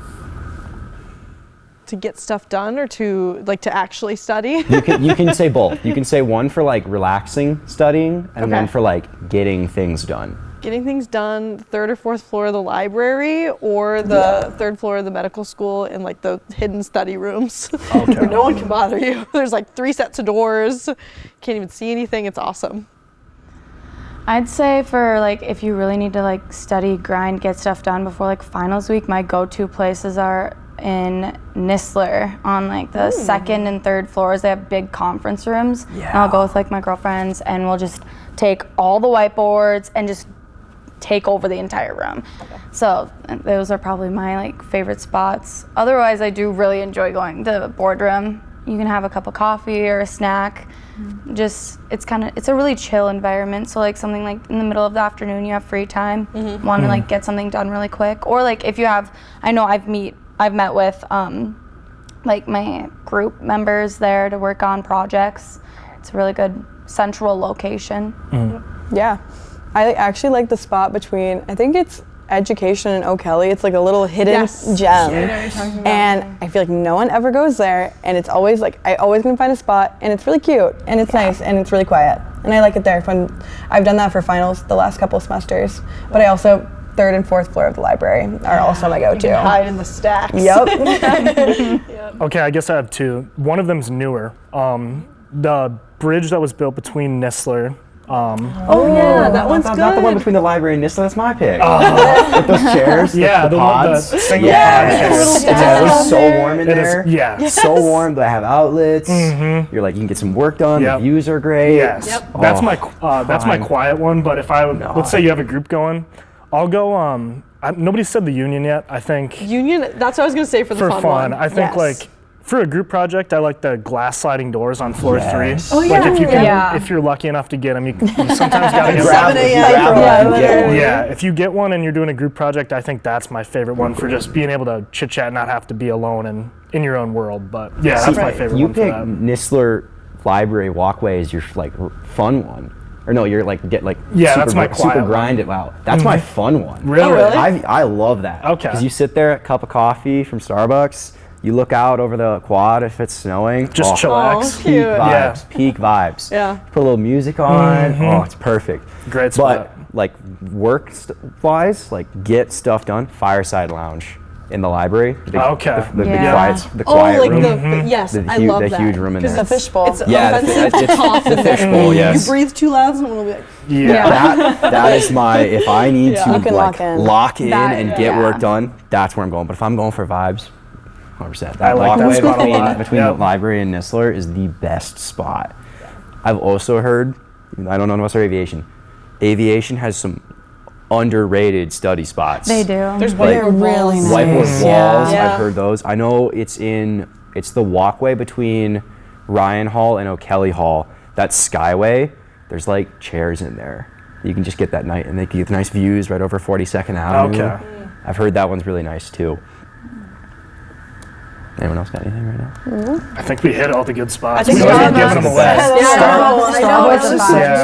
To get stuff done or to actually study? You can say both. You can say one for like relaxing studying and Okay. one for like getting things done. Getting things done, third or fourth floor of the library or the third floor of the medical school in like the hidden study rooms where no one can bother you. There's like 3 sets of doors. Can't even see anything. It's awesome. I'd say for like if you really need to like study, grind, get stuff done before like finals week, my go-to places are in Nistler on like the second and third floors. They have big conference rooms. Yeah. And I'll go with like my girlfriends and we'll just take all the whiteboards and just take over the entire room. So those are probably my like favorite spots. Otherwise, I do really enjoy going to the boardroom. You can have a cup of coffee or a snack. Just it's a really chill environment. So like something like in the middle of the afternoon, you have free time, want to like get something done really quick, or like if you have, I know I've met with like my group members there to work on projects. It's a really good central location. Yeah, I actually like the spot between, I think it's Education and O'Kelly. It's like a little hidden gem. And I feel like no one ever goes there, and it's always like, I always can find a spot, and it's really cute, and it's nice, and it's really quiet. And I like it there. When I've done that for finals the last couple semesters, but I also, third and fourth floor of the library are also my go-to. You can hide in the stacks. Yep. Okay, I guess I have two. One of them's newer. The bridge that was built between Nistler. Oh yeah, that one's good. Not the one between the library and Nistler. That's my pick. With those chairs. Yeah, the one with pods. the single Yeah. pod chairs. It was so warm in It is- there. yeah. So warm. They have outlets. You're like, you can get some work done. Yep. The views are great. Yes, that's my fine. quiet one. But if let's say you have a group going, I'll go. Nobody said the Union yet. I think Union, that's what I was going to say for the for fun fun. one. I think like for a group project, I like the glass sliding doors on floor 3. Yes. Oh, Like yeah. if you can, Yeah. if you're lucky enough to get them, you sometimes gotta get Grab 7 it, a.m. grab it, Yeah, and get one. Yeah, if you get one and you're doing a group project, I think that's my favorite one for just being able to chit chat and not have to be alone and in your own world. But yeah, that's my favorite You one for pick that. Nistler Library Walkway as your like fun one. Or no, you're like get like Yeah, super, that's my super quiet grind it. Wow, that's my fun one. Really? Oh, really? I love that. Okay. Because you sit there, a cup of coffee from Starbucks. You look out over the quad if it's snowing. Just chillax. Oh, cute. Vibes, peak vibes. Yeah. Put a little music on. Oh, it's perfect. Great spot. But like work-wise, like get stuff done. Fireside lounge in the library. Okay. The Yeah. quiet like room. yes, The I hu- love the that. huge room in 'Cause there. The fishbowl. It's Yeah, offensive to cough the in there. fishbowl. Yes. You breathe too loud, someone will be like, Yeah. That is my, if I need to You can like lock in. That- and get yeah. work done, that's where I'm going. But if I'm going for vibes, 100%. I That like that walkway spot a between, lot. between Yep. the library and Nistler is the best spot. I've also heard, I don't know Northwestern Aviation, Aviation has some underrated study spots. They do. there's Like, whiteboard really walls. nice. Whiteboard Yeah. walls, Yeah. I've heard those. I know it's the walkway between Ryan Hall and O'Kelly Hall. That Skyway, there's like chairs in there. You can just get that night, and they give nice views right over 42nd Avenue. Okay. I've heard that one's really nice too. Anyone else got anything right now? I think we hit all the good spots. I think We already Starbucks given them is away.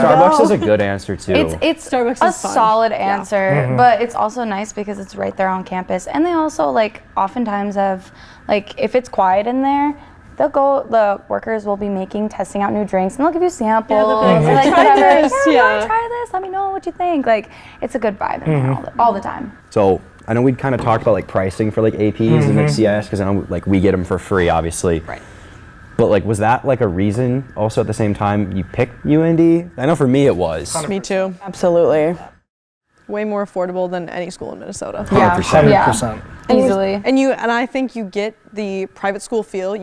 Starbucks is a good answer too. It's Starbucks a is fun. solid answer, but it's also nice because it's right there on campus. And they also like oftentimes have like if it's quiet in there, the workers will be testing out new drinks and they'll give you samples. Yeah, and, like, try whatever. this. Yeah, Yeah. try this. Let me know what you think. Like it's a good vibe in there all the time. So I know we'd kind of talked about like pricing for like APs and like CIS because I know like we get them for free, obviously. Right. But like, was that like a reason also at the same time you picked UND? I know for me it was. Me too. Absolutely. Way more affordable than any school in Minnesota. Yeah. 100%. Easily. And I think you get the private school feel, but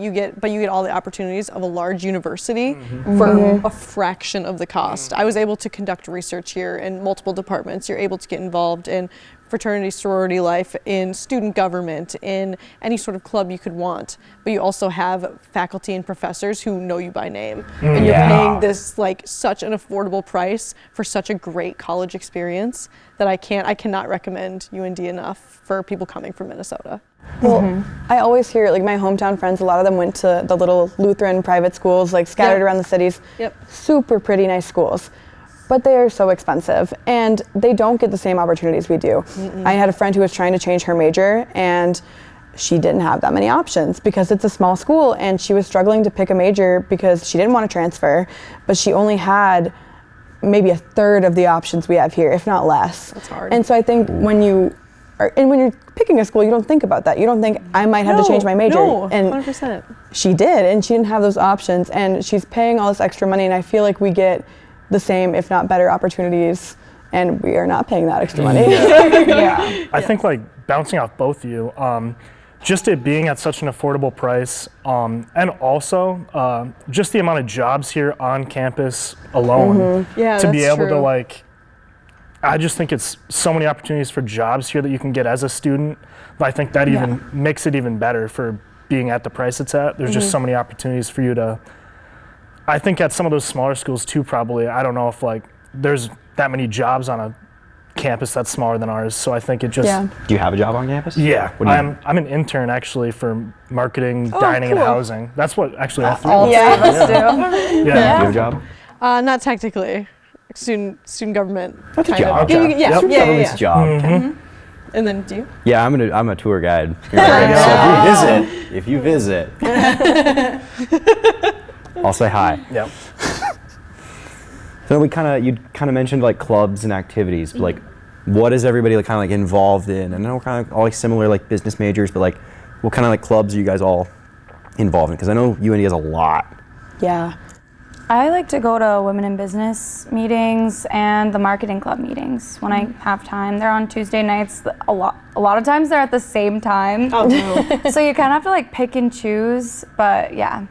you get all the opportunities of a large university for a fraction of the cost. I was able to conduct research here in multiple departments. You're able to get involved in fraternity, sorority life, in student government, in any sort of club you could want. But you also have faculty and professors who know you by name. And you're paying this like such an affordable price for such a great college experience that I cannot recommend UND enough for people coming from Minnesota. Well, I always hear like my hometown friends, a lot of them went to the little Lutheran private schools like scattered around the cities. Yep. Super pretty nice schools. But they are so expensive and they don't get the same opportunities we do. I had a friend who was trying to change her major and she didn't have that many options because it's a small school and she was struggling to pick a major because she didn't want to transfer, but she only had maybe a third of the options we have here, if not less. That's hard. And so I think when you're picking a school, you don't think about that. You don't think I might have to change my major. No, and 100%. she did, and she didn't have those options, and she's paying all this extra money, and I feel like we get the same, if not better, opportunities, and we are not paying that extra money. I think like bouncing off both of you, just it being at such an affordable price, and also just the amount of jobs here on campus alone, Yeah, to be that's able to true. like, I just think it's so many opportunities for jobs here that you can get as a student. I think that even makes it even better for being at the price it's at. There's just so many opportunities for you to, I think at some of those smaller schools too, probably, I don't know if like there's that many jobs on a campus that's smaller than ours. So I think it just, Do you have a job on campus? yeah, What do you I'm an intern actually for marketing, dining, and cool. housing. That's what actually all three All of three us of us do. do. Do you have a job? Not technically. Student government. That's a kind job. of. Yeah, Okay. yeah, Yep. yeah, Government's yeah. a job. And then do you? Yeah, I'm a tour guide. So if you visit, I'll say hi. Yep. So you kind of mentioned like clubs and activities, but like what is everybody like kind of like involved in? I know we're kind of all like similar like business majors, but like what kind of like clubs are you guys all involved in? Because I know UND has a lot. Yeah. I like to go to women in business meetings and the marketing club meetings when I have time. They're on Tuesday nights. A lot of times they're at the same time. Oh, no. So you kind of have to like pick and choose, but yeah,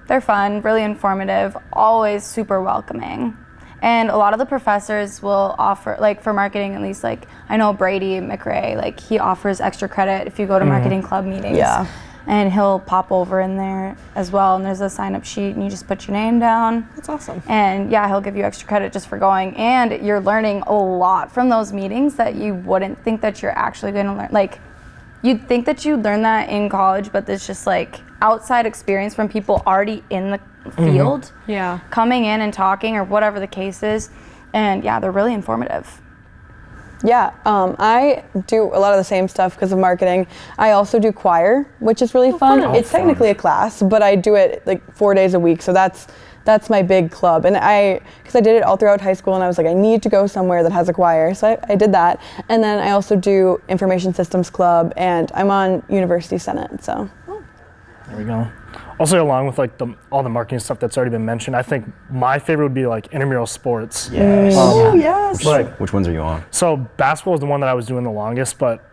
they're fun, really informative, always super welcoming. And a lot of the professors will offer, like for marketing at least, like I know Brady McRae, like he offers extra credit if you go to marketing club meetings. Yeah. And he'll pop over in there as well, and there's a sign-up sheet, and you just put your name down. That's awesome. And yeah, he'll give you extra credit just for going, and you're learning a lot from those meetings that you wouldn't think that you're actually going to learn. Like, you'd think that you'd learn that in college, but there's just like outside experience from people already in the field, Yeah. coming in and talking or whatever the case is, and yeah, they're really informative. Yeah, I do a lot of the same stuff because of marketing. I also do choir, which is really fun. It's technically a class, but I do it like 4 days a week. So that's my big club. And because I did it all throughout high school and I was like, I need to go somewhere that has a choir. So I did that. And then I also do information systems club and I'm on University Senate, so. There we go. Also, along with like all the marketing stuff that's already been mentioned, I think my favorite would be like intramural sports. Yes. Oh, yes. Like, Which ones are you on? so basketball is the one that I was doing the longest, but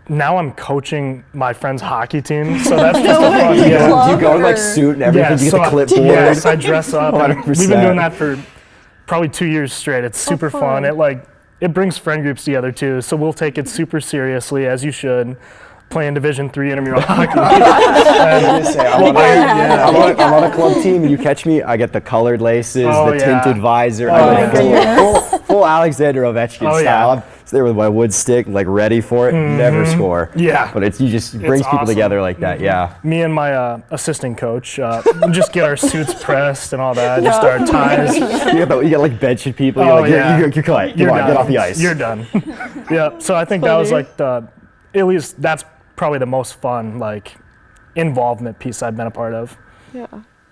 now I'm coaching my friend's hockey team, so that's just a fun. Do you go in like suit and everything? Do you get the clipboard? Yes, I dress up. and 100%. We've been doing that for probably 2 years straight. It's super fun. It brings friend groups together too, so we'll take it super seriously, as you should. Playing Division III intramural hockey. I'm on a club team, and you catch me, I get the colored laces, the tinted visor, I go full full Alexander Ovechkin Oh, style. yeah. I'm there with my wood stick, like ready for it, never score. Yeah. But you just brings people awesome. together like that, yeah. Me and my assistant coach just get our suits pressed and all that, just our ties. You got like bedsheet people, Oh, you're yeah. you're cut. Come You're on, done. get off the ice. You're done. Yeah, so I think that was like at least that's probably the most fun, like, involvement piece I've been a part of. Yeah.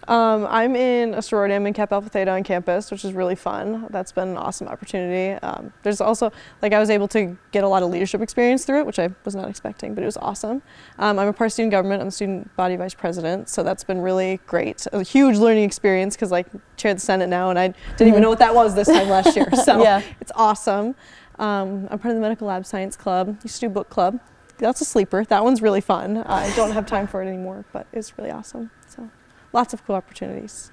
I'm in a sorority. I'm in Kappa Alpha Theta on campus, which is really fun. That's been an awesome opportunity. There's also, like, I was able to get a lot of leadership experience through it, which I was not expecting, but it was awesome. I'm a part of student government. I'm the student body vice president, so that's been really great. A huge learning experience because, like, chair the Senate now, and I didn't even know what that was this time last year. So it's awesome. I'm part of the medical lab science club. Used to do book club. That's a sleeper. That one's really fun. I don't have time for it anymore, but it's really awesome. So. Lots of cool opportunities.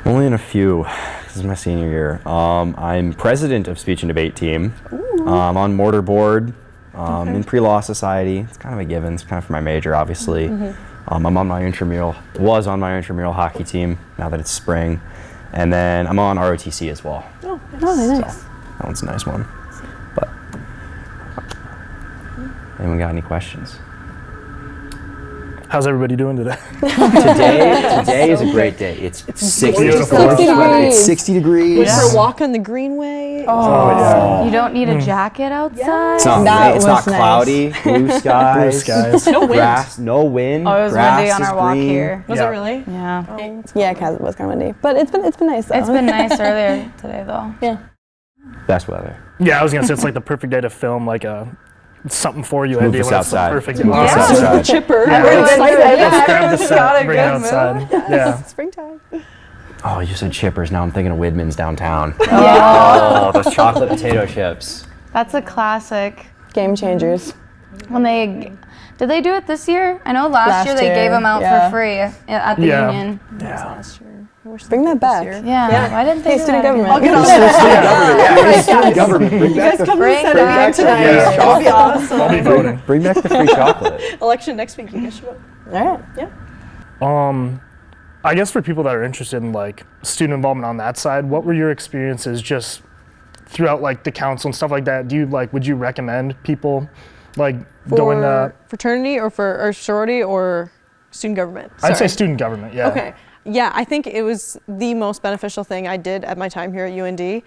Only in a few. This is my senior year. I'm president of speech and debate team. I'm on mortar board. In pre-law society. It's kind of a given. It's kind of for my major, obviously. I'm on my intramural. Was on my intramural hockey team. Now that it's spring, and then I'm on ROTC as well. Oh, nice. So, that one's a nice one. But anyone got any questions? How's everybody doing today? Today is a great day. It's 60 beautiful. degrees. It's 60 degrees. Went for a walk on the Greenway. Yeah. You don't need a jacket outside? It's not, That it's was not cloudy. Blue skies. Blue skies. No wind. Grass, no wind. Oh, it was Grass windy on is our walk green. here. Was Yeah. it really? Yeah. Yeah, it was kind of windy, but it's been nice though. It's been nice earlier today, though. Yeah. Best weather. Yeah, I was gonna say it's like the perfect day to film like something for you. Move Andy, us when it's the outside. perfect. Move us Yeah. outside. Chipper. Yeah. Everyone's excited. Let's grab the Everyone's set, got a bring it good outside. Yeah. Springtime. Oh, you said chippers. Now I'm thinking of Widman's downtown. Oh, those chocolate potato chips. That's a classic. Game changers. Did they do it this year? I know last year they year, gave them out yeah. for free at the Yeah. union. Last year. I wish Bring they that did this back. year. Yeah. Why didn't they Hey, do student that government. I'll get on Student that. government. Government. Bring back the Come to Bring the Senate back meeting the tonight. free It'll be awesome. I'll be voting. Bring back the free chocolate. Election next week. You guys should vote. All right. I guess for people that are interested in like student involvement on that side, what were your experiences just throughout like the council and stuff like that? Would you recommend people like going to? Fraternity or sorority or student government? I'd say Sorry. student government. Yeah. Okay. Yeah, I think it was the most beneficial thing I did at my time here at UND.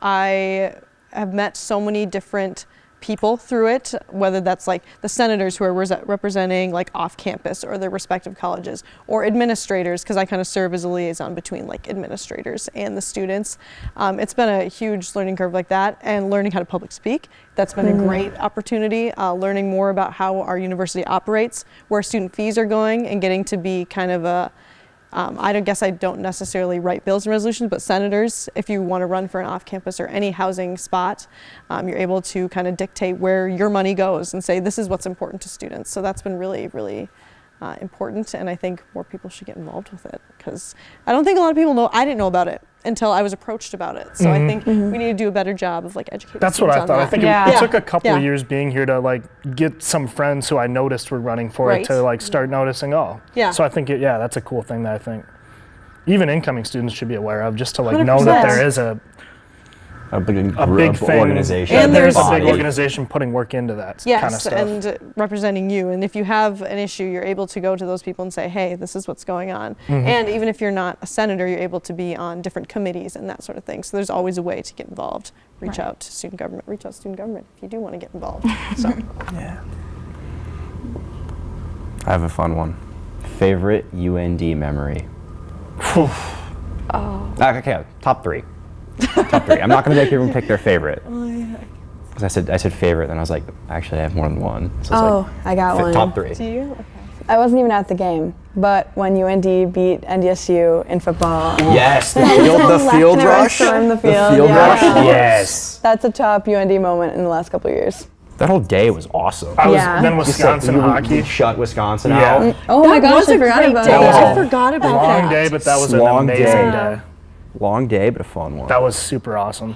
I have met so many different people through it, whether that's like the senators who are representing like off campus or their respective colleges, or administrators, because I kind of serve as a liaison between like administrators and the students. It's been a huge learning curve like that, and learning how to public speak. That's been a great opportunity, learning more about how our university operates, where student fees are going, and getting to be kind of a I don't necessarily write bills and resolutions, but senators, if you want to run for an off-campus or any housing spot, you're able to kind of dictate where your money goes and say this is what's important to students. So that's been really, really important, and I think more people should get involved with it, because I don't think a lot of people know. I didn't know about it until I was approached about it. So I think we need to do a better job of like educating. That's what I thought. I think Yeah. it took a couple of Yeah. years being here to like get some friends who I noticed were running for Right. it to like start noticing. Yeah. So I think that's a cool thing that I think even incoming students should be aware of, just to like know 100%. that there is a big thing, organization. And there's a body. big organization putting work into that kind of Yes, stuff. and representing you. And if you have an issue, you're able to go to those people and say, hey, this is what's going on. And even if you're not a senator, you're able to be on different committees and that sort of thing. So there's always a way to get involved. Reach out to student government. Reach out to student government if you do want to get involved. So Yeah. I have a fun one. Favorite UND memory? Okay, top three. Top three. I'm not going to make everyone pick their favorite. Because I said favorite, then I was like, actually, I have more than one. So it's I got one. top three. do you? Okay. I wasn't even at the game, but when UND beat NDSU in football, Yes, the field rush. storm the The field, field yeah. rush. Yes. that's a top UND moment in the last couple of years. That whole day was awesome. I was Yeah. then Just like, Wisconsin we hockey. shut Wisconsin Yeah. out. Oh my gosh, was I a forgot great about day. that. I forgot about Long that. day, but that was an Long amazing day. day. Long day, but a fun one. That was super awesome.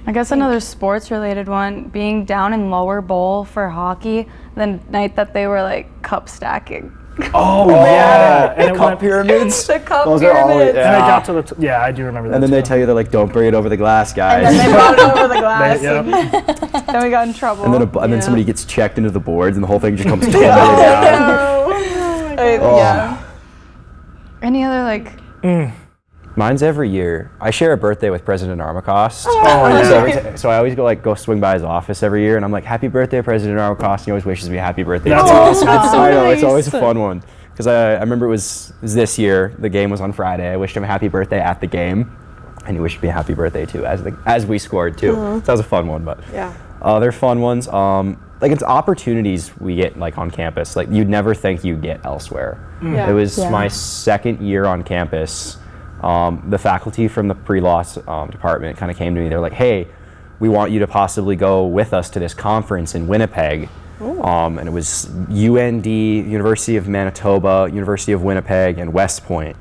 I guess another sports related one, being down in lower bowl for hockey the night that they were like cup stacking. Oh, yeah. And And it cup went- pyramids. The cup Those are always, pyramids. And I yeah. got to the yeah, I do remember that. And then they too. tell you, they're like, don't bring it over the glass, guys. And then they brought it over the glass. Yep. And then we got in trouble. And then somebody gets checked into the boards, and the whole thing just comes tumbling Oh, down. no. Yeah. Any other like? Mine's every year. I share a birthday with President Armacost. So I always go swing by his office every year, and I'm like, "Happy birthday, President Armacost!" And he always wishes me a happy birthday. That's too. awesome. That's so I know, nice. it's always a fun one. Because I remember it was this year. The game was on Friday. I wished him a happy birthday at the game, and he wished me a happy birthday too as we scored too. So that was a fun one. But Yeah. other fun ones, like it's opportunities we get like on campus, like you'd never think you'd get elsewhere. Yeah. It was Yeah. my second year on campus. The faculty from the pre-law department kind of came to me. They're like, "Hey, we want you to possibly go with us to this conference in Winnipeg." And it was UND, University of Manitoba, University of Winnipeg, and West Point.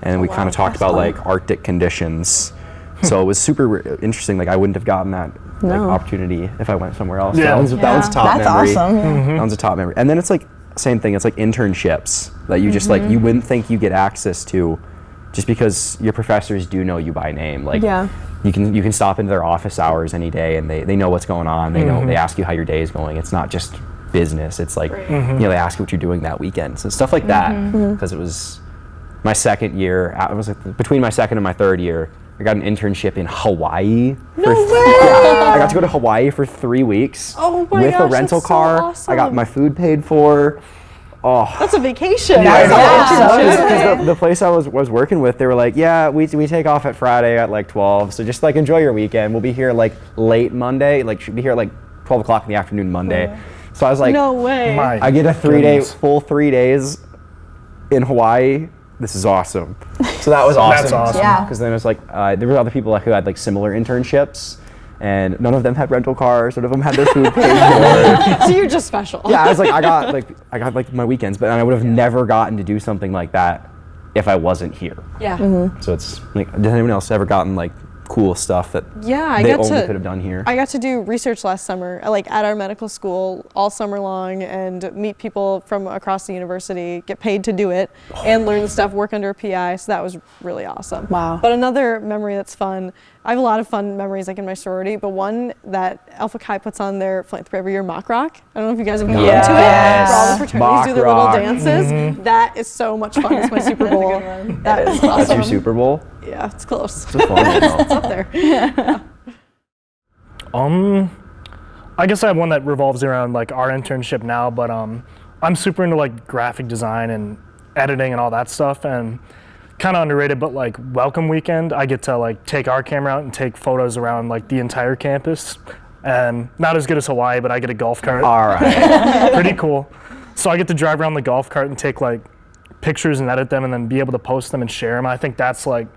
And we kind of talked about like Arctic conditions. So it was super interesting. Like I wouldn't have gotten that like, opportunity if I went somewhere else. Yeah. That one's a top That's memory. awesome. That one's a top memory. And then it's like same thing. It's like internships that you just like you wouldn't think you get access to, just because your professors do know you by name. Like Yeah. you can stop into their office hours any day, and they know what's going on. They know they ask you how your day is going. It's not just business. It's like they ask you what you're doing that weekend. So stuff like that. Because it was my second year. It was like between my second and my third year. I got an internship in Hawaii. No way! I got to go to Hawaii for 3 weeks Oh my with gosh, a rental that's so car. awesome. I got my food paid for. Oh, That's a vacation. yeah, That's because the place I was working with, they were like, yeah, we take off at Friday at like 12, so just like enjoy your weekend. We'll be here like late Monday, like should be here at like 12 o'clock in the afternoon Monday. So I was like, No way. My I get a goodness. full 3 days in Hawaii. This is awesome. So that was awesome. That's awesome. Yeah. Because then it was like, there were other people who had like similar internships, and none of them had rental cars. None of them had their food paid for. So you're just special. Yeah, I was like, I got like my weekends, but I would have never gotten to do something like that if I wasn't here. Yeah. So it's like, did anyone else ever gotten like cool stuff that Yeah, I they got only to could have done here? I got to do research last summer, like at our medical school all summer long, and meet people from across the university, get paid to do it, and learn the stuff, work under a PI. So that was really awesome. Wow. But another memory that's fun, I have a lot of fun memories like in my sorority, but one that Alpha Chi puts on their philanthropy every year, mock rock. I don't know if you guys have gone to it. Yes. Where all the fraternities Mock do their rock. little dances. That is so much fun. It's my Super Bowl. That is awesome. That's your Super Bowl? Yeah, it's close. It's a fun one, though. It's up there. I guess I have one that revolves around like our internship now, but I'm super into like graphic design and editing and all that stuff, and kind of underrated, but like welcome weekend, I get to like take our camera out and take photos around like the entire campus, and not as good as Hawaii, but I get a golf cart. All right. Pretty cool. So I get to drive around the golf cart and take like pictures and edit them and then be able to post them and share them. I think that's like,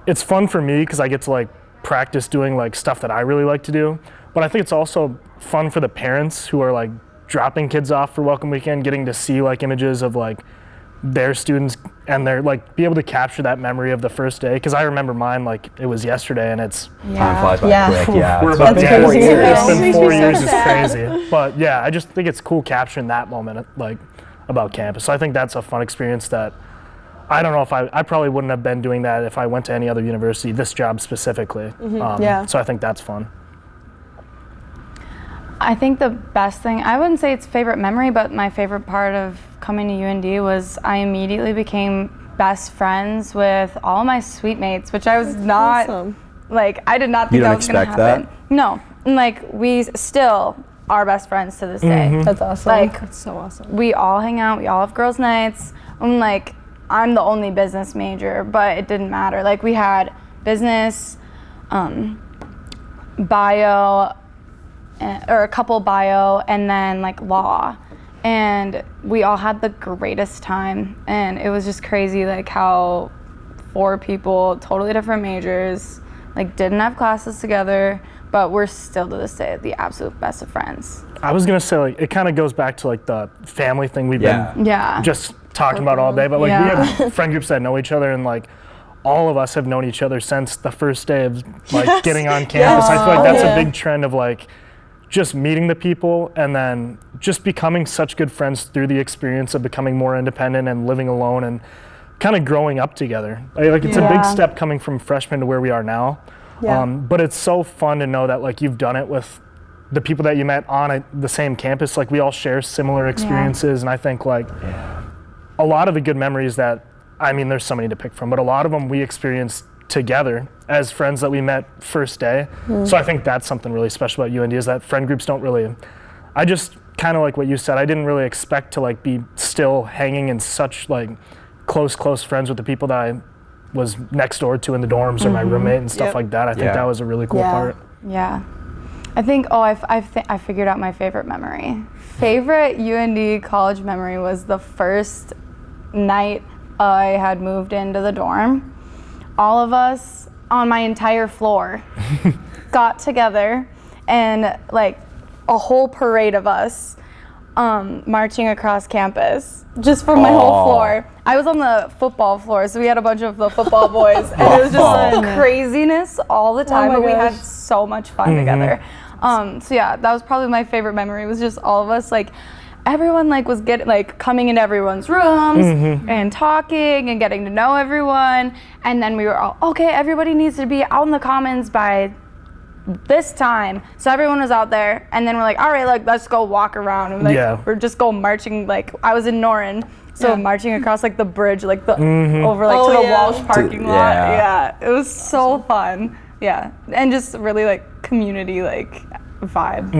it's fun for me because I get to like practice doing like stuff that I really like to do. But I think it's also fun for the parents who are like dropping kids off for welcome weekend, getting to see like images of like their students and they're like be able to capture that memory of the first day. Because I remember mine like it was yesterday, and it's Time flies by Yeah. quick, yeah. we're It's about been That's 4 crazy. years. It's been Makes 4 me so years. It's sad. crazy. But yeah, I just think it's cool capturing that moment like about campus. So I think that's a fun experience that I don't know if I probably wouldn't have been doing that if I went to any other university, this job specifically. Yeah. So I think that's fun. I think the best thing, I wouldn't say it's favorite memory, but my favorite part of coming to UND was I immediately became best friends with all my suite mates, which I was not, Awesome. like, I did not You think don't that was going to expect that? happen. No, and, like, we still are best friends to this day. That's awesome. Like, That's so awesome. we all hang out, we all have girls' nights. I'm like, I'm the only business major, but it didn't matter. Like, we had business, bio, or a couple bio, and then like law. And we all had the greatest time. And it was just crazy, like how 4 people, totally different majors, like didn't have classes together, but we're still to this day the absolute best of friends. I was gonna say like it kind of goes back to like the family thing we've been Yeah. just talking about all day, but like Yeah. we have friend groups that know each other, and like all of us have known each other since the first day of like getting on campus. I feel like that's a big trend of like just meeting the people and then just becoming such good friends through the experience of becoming more independent and living alone and kind of growing up together. Like it's a big step coming from freshman to where we are now. But it's so fun to know that like you've done it with the people that you met on the same campus. Like we all share similar experiences, and I think like a lot of the good memories that, I mean, there's so many to pick from, but a lot of them we experienced together as friends that we met first day. So I think that's something really special about UND, is that friend groups don't really, I just kind of like what you said, I didn't really expect to like be still hanging in such like close friends with the people that I was next door to in the dorms or my roommate and stuff like that. I think that was a really cool part. Yeah. I think, I figured out my favorite memory. Favorite UND college memory was the first night I had moved into the dorm. All of us on my entire floor got together, and like a whole parade of us marching across campus just from my whole floor. I was on the football floor, so we had a bunch of the football boys, and it was just like craziness all the time, but we had so much fun together. So yeah, that was probably my favorite memory, was just all of us, like everyone like was coming into everyone's rooms and talking and getting to know everyone, and then we were all, okay, everybody needs to be out in the commons by this time, so everyone was out there, and then we're like, all right, like let's go walk around, and like we're just go marching. Like I was in Norrin, so marching across like the bridge, like the over like to the Walsh parking lot. It was so fun. And just really like community like vibe.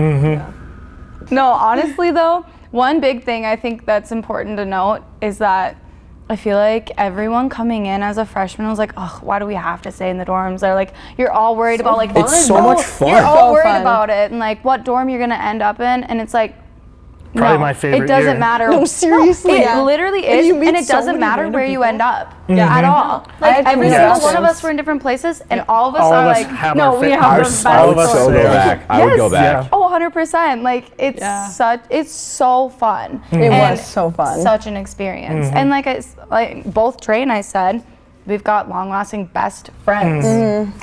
No, honestly though, one big thing I think that's important to note is that I feel like everyone coming in as a freshman was like, oh, why do we have to stay in the dorms? They're like, you're all worried about like, it's so much fun. You're all worried about it and like what dorm you're gonna end up in, and it's like, probably my favorite it doesn't year. matter. No, seriously. It literally is, and it doesn't matter where you end up at all. Like every single one of us were in different places, and all of us are like, no, we have the best. I would so go back. I would go back. Oh, 100%. Like it's so fun. It was so fun. Such an experience. And like both Trey and I said, we've got long-lasting best friends.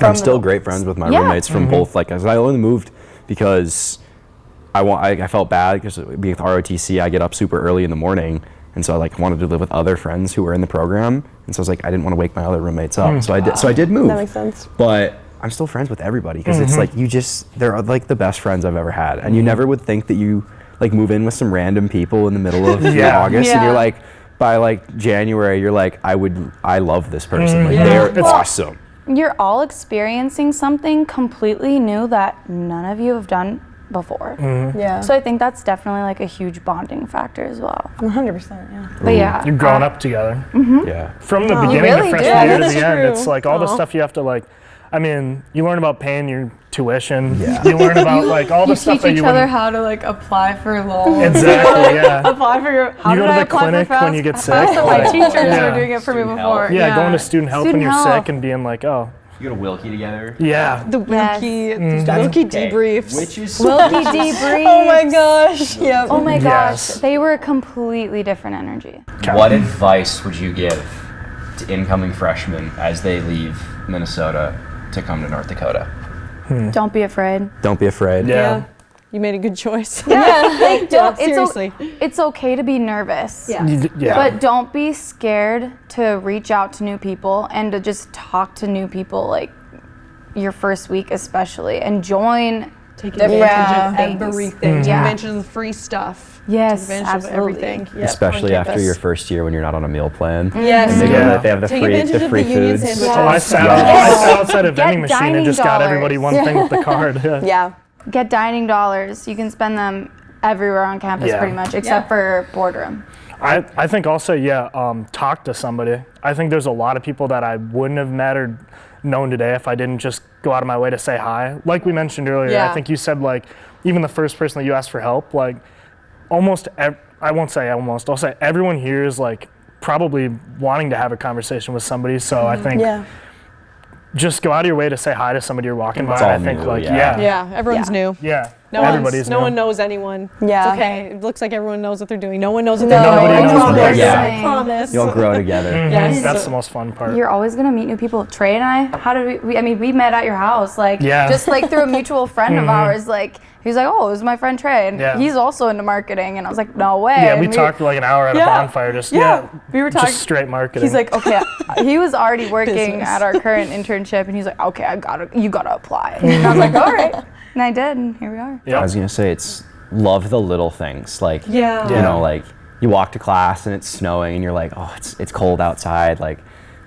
I'm still great friends with my roommates from both. Like, I only moved because I felt bad because being with ROTC, I get up super early in the morning, and so I like wanted to live with other friends who were in the program, and so I was like, I didn't want to wake my other roommates up, so I did move. That makes sense. But I'm still friends with everybody because it's like they're like the best friends I've ever had, and you never would think that you like move in with some random people in the middle of August, and you're like, by like January, you're like, I love this person, like they're awesome. You're all experiencing something completely new that none of you have done before. So I think that's definitely like a huge bonding factor as well. 100%, But You're growing up together. From the beginning really of freshman year to the That's end, true. it's like all the stuff you have to like, I mean, you learn about paying your tuition. You learn about like all the stuff that you teach each other how to like apply for loans. Exactly, Apply for your. How You go did to I the apply for clinic FAFSA? when you get sick. My teachers Yeah. were doing it for me Student before. health. going to student health when Student you're health. sick and being like, oh, You go to Wilkie together. The Wilkie, Wilkie debriefs. Which is Wilkie debrief. Oh my gosh. Yep. Oh my gosh, Yes. they were a completely different energy. What advice would you give to incoming freshmen as they leave Minnesota to come to North Dakota? Don't be afraid. Don't be afraid. Yeah. You made a good choice. Like, don't, seriously. it's okay to be nervous. yeah. But don't be scared to reach out to new people and to just talk to new people, like your first week especially, and join Take different advantage of things. everything. Take Yeah. advantage of the free stuff. Yes, Take advantage absolutely. of everything. Yeah, Especially on after campus. your first year when you're not on a meal plan. Yes. And they have the Take free advantage of free the union foods. sandwiches. I sat outside a vending machine and dining just got dollars. everybody one thing with the card. Yeah. Get dining dollars. You can spend them everywhere on campus Yeah. pretty much, except for boardroom. I think also, talk to somebody. I think there's a lot of people that I wouldn't have met or known today if I didn't just go out of my way to say hi. Like we mentioned earlier, I think you said like, even the first person that you asked for help, like I won't say almost, I'll say everyone here is like probably wanting to have a conversation with somebody. So I think just go out of your way to say hi to somebody you're walking by. all I think new, like, Yeah, everyone's new. Everybody's No new. one knows anyone. Yeah. It's okay. It looks like everyone knows what they're doing. No one knows what they're doing. Nobody I knows what promise. they're doing. I promise. You'll grow together. Yes. That's the most fun part. You're always gonna meet new people. Trey and I, how did we I mean, we met at your house, like Yeah. just like through a mutual friend of ours, like He's like, oh, this is my friend Trey, and Yeah. he's also into marketing. And I was like, no way. Yeah, And we talked for like an hour at a bonfire. we were talking. Just straight marketing. He's like, okay. He was already working at our current internship, and he's like, okay, you gotta apply. And I was like, all right. And I did, and here we are. Yep. I was gonna say it's love the little things. Like Yeah. you know, like you walk to class and it's snowing and you're like, oh, it's cold outside. Like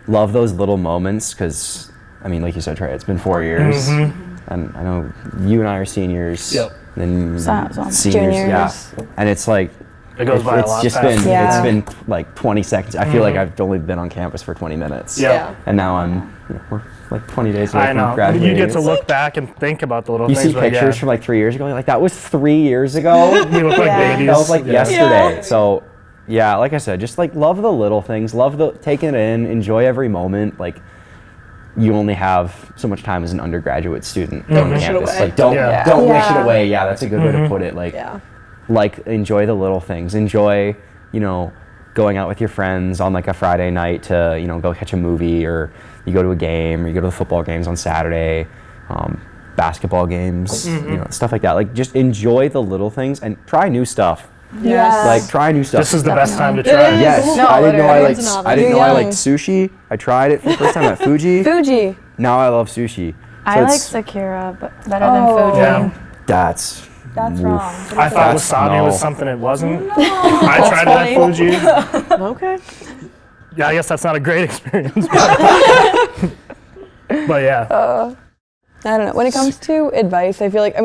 love those little moments because I mean, like you said, Trey, it's been 4 years, and I know you and I are seniors. Yep. And So- seniors, yeah. Juniors. And it's like It goes by a it's lot just faster. been Yeah. it's been like 20 seconds. I feel like I've only been on campus for 20 minutes. Yeah. And now we're like 20 days away I from know. graduating. You get to It's- look back and think about the little You things. see but pictures yeah. from like 3 years ago. You're like, that was 3 years ago. We look like Yeah. babies. That was like Yeah. yesterday. So, yeah, like I said, just like love the little things, love the taking it in, enjoy every moment. Like, you only have so much time as an undergraduate student on wish it campus. away. Like, don't Yeah. don't wish it Yeah. away. Yeah, that's a good way to put it. Like, enjoy the little things. Enjoy, going out with your friends on like a Friday night to go catch a movie, or you go to a game, or you go to the football games on Saturday. Basketball games, stuff like that. Like, just enjoy the little things and try new stuff. Yes. Like, try new stuff. This is the best time to try. Yes, No, I didn't know I literally. liked. It's an I didn't You're know I young. liked sushi. I tried it for the first time at Fuji. Fuji. Now I love sushi. So I like it's- Sakura better than Fuji. Yeah. That's wrong. I thought That's- wasabi was no. something it wasn't. I tried it at Fuji. Okay. Yeah, I guess that's not a great experience. But yeah. I don't know. When it comes to advice, I feel like,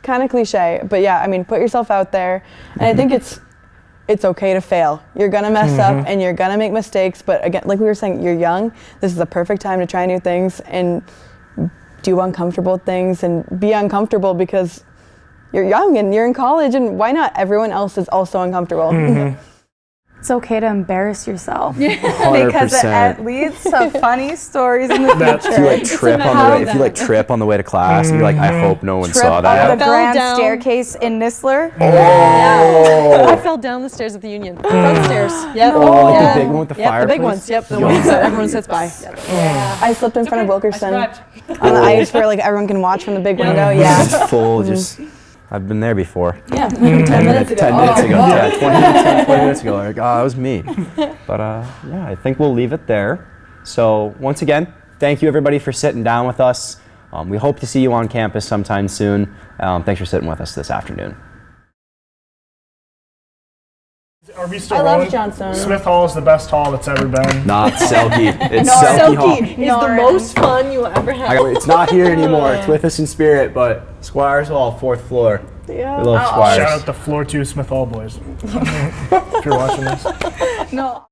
kind of cliche, but yeah, put yourself out there. And I think it's okay to fail. You're gonna mess up and you're gonna make mistakes, but again, like we were saying, you're young. This is the perfect time to try new things and do uncomfortable things and be uncomfortable because you're young and you're in college, and why not? Everyone else is also uncomfortable. It's okay to embarrass yourself 100%. because it leads to funny stories in the That's- If you future. like trip on the way, if you like trip on the way to class, and you're like, I hope no one Trip saw on that. the Fell grand down. staircase in Nistler. I fell down the stairs at the Union. Front stairs. Yep. Oh, like Yeah. the big one with the Yep, fireplace. the big ones. Yep, the ones that everyone sits by. I slipped in front of Wilkerson on survived. the ice where like everyone can watch from the big window. Yeah. Just full, just. I've been there before. Yeah. 10 minutes ago. 10 minutes ago. Yeah, 20 minutes ago. Like, oh, that was me. But yeah, I think we'll leave it there. So once again, thank you everybody for sitting down with us. We hope to see you on campus sometime soon. Thanks for sitting with us this afternoon. Are we still I love rolling? Johnstone. Smith Hall is the best hall that's ever been. Not Selkie. It's Selkie Hall. Selkie is the most fun you will ever have. It's not here anymore. It's with us in spirit, but Squires Hall, 4th floor. Yeah. We love Squires. Shout out the Floor 2 Smith Hall boys. If you're watching this. No.